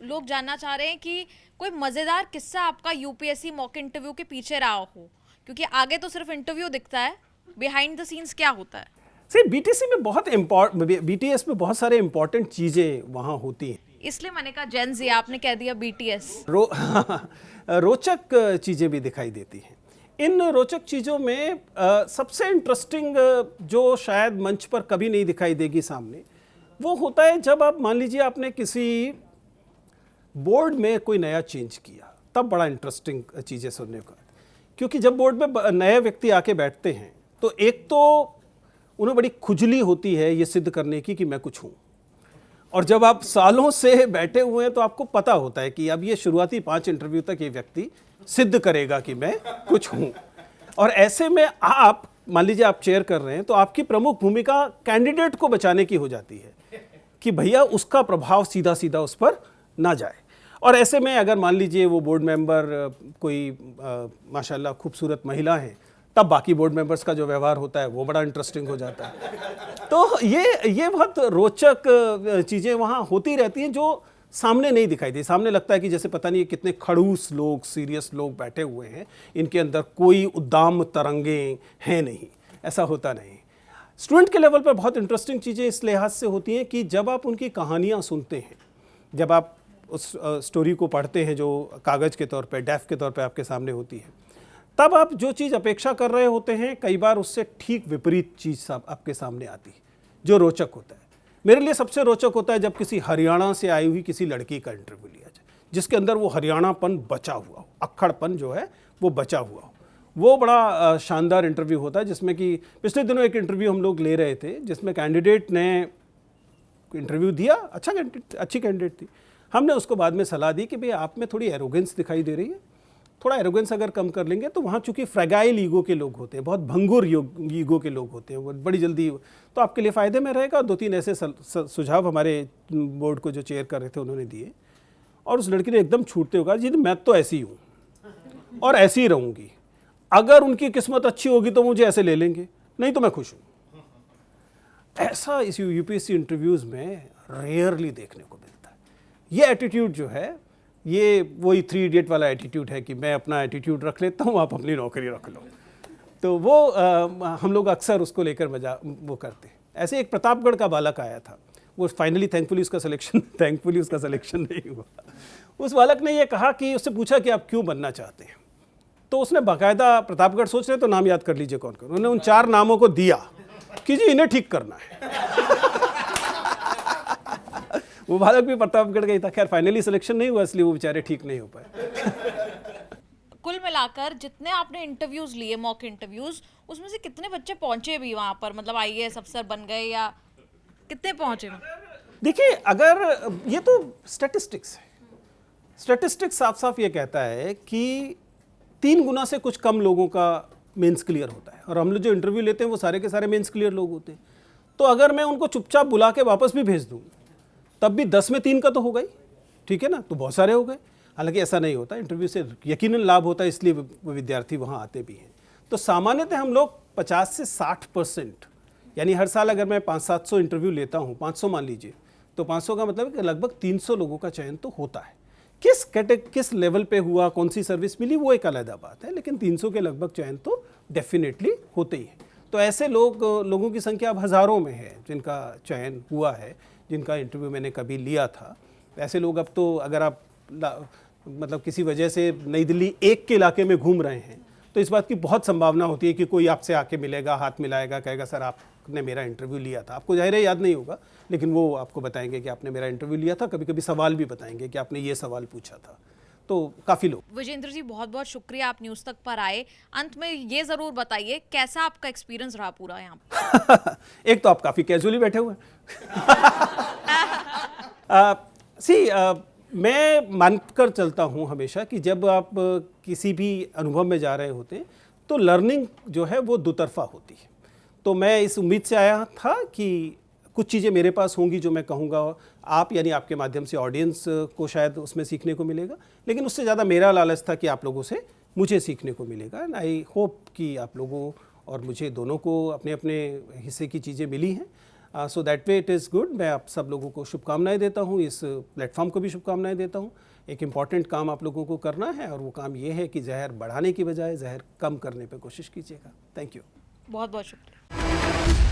लोग जानना चाह रहे हैं कि कोई मज़ेदार किस्सा आपका यूपीएससी मॉक इंटरव्यू के पीछे रहा हो, क्योंकि आगे तो सिर्फ इंटरव्यू दिखता है, बिहाइंड द सीन्स क्या होता है? सर बीटीसी में बीटीएस में बहुत सारे इंपॉर्टेंट चीज़ें वहाँ होती हैं। इसलिए मैंने कहा जेन ज़ी, आपने कह दिया बीटीएस। रोचक चीज़ें भी दिखाई देती हैं। इन रोचक चीज़ों में सबसे इंटरेस्टिंग जो शायद मंच पर कभी नहीं दिखाई देगी सामने, वो होता है जब आप मान लीजिए आपने किसी बोर्ड में कोई नया चेंज किया, तब बड़ा इंटरेस्टिंग चीज़ें सुनने को। क्योंकि जब बोर्ड में नए व्यक्ति आके बैठते हैं तो एक तो उन्हें बड़ी खुजली होती है ये सिद्ध करने की कि मैं कुछ हूँ, और जब आप सालों से बैठे हुए हैं तो आपको पता होता है कि अब ये शुरुआती 5 इंटरव्यू तक ये व्यक्ति सिद्ध करेगा कि मैं कुछ हूँ। और ऐसे में आप मान लीजिए आप चेयर कर रहे हैं तो आपकी प्रमुख भूमिका कैंडिडेट को बचाने की हो जाती है कि भैया उसका प्रभाव सीधा सीधा उस पर ना जाए। और ऐसे में अगर मान लीजिए वो बोर्ड मेंबर कोई माशाल्लाह खूबसूरत महिला है, तब बाकी बोर्ड मेंबर्स का जो व्यवहार होता है वो बड़ा इंटरेस्टिंग हो जाता है। तो ये बहुत रोचक चीज़ें वहाँ होती रहती हैं जो सामने नहीं दिखाई दी। सामने लगता है कि जैसे पता नहीं कितने खड़ूस लोग, सीरियस लोग बैठे हुए हैं, इनके अंदर कोई उद्दाम तरंगें हैं नहीं, ऐसा होता नहीं। स्टूडेंट के लेवल पर बहुत इंटरेस्टिंग चीज़ें इस लिहाज से होती हैं कि जब आप उनकी कहानियाँ सुनते हैं, जब आप उस स्टोरी को पढ़ते हैं जो कागज़ के तौर पे, डेफ के तौर पे आपके सामने होती है, तब आप जो चीज़ अपेक्षा कर रहे होते हैं कई बार उससे ठीक विपरीत चीज़ आपके सामने आती है, जो रोचक होता है। मेरे लिए सबसे रोचक होता है जब किसी हरियाणा से आई हुई किसी लड़की का इंटरव्यू लिया जाए, जिसके अंदर वो हरियाणापन बचा हुआ हो, अक्खड़पन जो है वो बचा हुआ हो। वो बड़ा शानदार इंटरव्यू होता है, जिसमें कि पिछले दिनों एक इंटरव्यू हम लोग ले रहे थे जिसमें कैंडिडेट ने इंटरव्यू दिया, अच्छी कैंडिडेट थी। हमने उसको बाद में सलाह दी कि भाई आप में थोड़ी एरोगेंस दिखाई दे रही है, थोड़ा एरोगेंस अगर कम कर लेंगे तो वहाँ चूंकि फ्रैगाइल ईगो के लोग होते हैं, बहुत भंगुर ईगो के लोग होते हैं, वो बड़ी जल्दी, तो आपके लिए फ़ायदे में रहेगा। 2-3 ऐसे सुझाव हमारे बोर्ड को जो चेयर कर रहे थे उन्होंने दिए, और उस लड़की ने एकदम छूटते हुए कहा जी मैं तो ऐसी हूँ और ऐसी ही रहूँगी, अगर उनकी किस्मत अच्छी होगी तो मुझे ऐसे ले लेंगे, नहीं तो मैं खुश हूँ। ऐसा इस यूपीएससी इंटरव्यूज़ में रेयरली देखने को मिलता है। ये एटीट्यूड जो है, ये वही 3 इडियट वाला एटीट्यूड है कि मैं अपना एटीट्यूड रख लेता हूँ, आप अपनी नौकरी रख लो। तो वो हम लोग अक्सर उसको लेकर वो करते हैं। ऐसे एक प्रतापगढ़ का बालक आया था, वो फाइनली थैंकफुली उसका सिलेक्शन नहीं हुआ। उस बालक ने ये कहा कि उससे पूछा कि आप क्यों बनना चाहते हैं, तो उसने बाकायदा, प्रतापगढ़ सोच रहे तो नाम याद कर लीजिए कौन कौन, उन्होंने उन 4 नामों को दिया कि जी इन्हें ठीक करना है। वो बालक भी प्रतापगढ़ गई था। खैर फाइनली सिलेक्शन नहीं हुआ, इसलिए वो बेचारे ठीक नहीं हो पाए। कुल मिलाकर जितने आपने इंटरव्यूज लिए, मॉक इंटरव्यूज, उसमें से कितने बच्चे पहुंचे भी वहां पर, मतलब आईएएस अफसर बन गए या कितने पहुंचे? देखिए, अगर ये तो स्टैटिस्टिक्स है, स्टैटिस्टिक्स साफ साफ ये कहता है कि 3 गुना से कुछ कम लोगों का मेंस क्लियर होता है, और हम लोग जो इंटरव्यू लेते हैं वो सारे के सारे मेंस क्लियर लोग होते हैं। तो अगर मैं उनको चुपचाप बुला के वापस भी भेज दूँ तब भी 10 में 3 का तो होगा ही, ठीक है ना, तो बहुत सारे हो गए। हालांकि ऐसा नहीं होता, इंटरव्यू से यकीनन लाभ होता है, इसलिए वो विद्यार्थी वहाँ आते भी हैं। तो सामान्यतः हम लोग 50 से 60%, यानी हर साल अगर मैं 500-700 इंटरव्यू लेता हूँ, 500 मान लीजिए, तो 500 का मतलब है कि लगभग 300 लोगों का चयन तो होता है। किस लेवल पे हुआ, कौन सी सर्विस मिली, वो एक अलग बात है, लेकिन 300 के लगभग चयन तो डेफिनेटली होते ही है। तो ऐसे लोगों की संख्या अब हज़ारों में है जिनका चयन हुआ है, जिनका इंटरव्यू मैंने कभी लिया था। ऐसे लोग अब तो अगर आप मतलब किसी वजह से नई दिल्ली 1 के इलाके में घूम रहे हैं तो इस बात की बहुत संभावना होती है कि कोई आपसे आके मिलेगा, हाथ मिलाएगा, कहेगा सर आपने मेरा इंटरव्यू लिया था। आपको ज़ाहिर है याद नहीं होगा, लेकिन वो आपको बताएंगे कि आपने मेरा इंटरव्यू लिया था। कभी कभी सवाल भी बताएंगे कि आपने ये सवाल पूछा था। तो काफ़ी लोग। विजेंद्र जी बहुत बहुत शुक्रिया, आप न्यूज़ तक पर आए। अंत में ये ज़रूर बताइए कैसा आपका एक्सपीरियंस रहा पूरा यहाँ पर? एक तो आप काफ़ी कैजुअली बैठे हुए हैं। मैं मानकर चलता हूँ हमेशा कि जब आप किसी भी अनुभव में जा रहे होते हैं तो लर्निंग जो है वो दुतरफा होती है। तो मैं इस उम्मीद से आया था कि कुछ चीज़ें मेरे पास होंगी जो मैं कहूँगा आप यानी आपके माध्यम से ऑडियंस को शायद उसमें सीखने को मिलेगा, लेकिन उससे ज़्यादा मेरा लालच था कि आप लोगों से मुझे सीखने को मिलेगा। एंड आई होप कि आप लोगों और मुझे दोनों को अपने अपने हिस्से की चीज़ें मिली हैं। So that way it is good. मैं आप सब लोगों को शुभकामनाएं देता हूँ, इस प्लेटफॉर्म को भी शुभकामनाएं देता हूँ। एक इम्पॉर्टेंट काम आप लोगों को करना है और वो काम ये है कि जहर बढ़ाने की बजाय जहर कम करने पे कोशिश कीजिएगा। Thank you. बहुत बहुत शुक्रिया।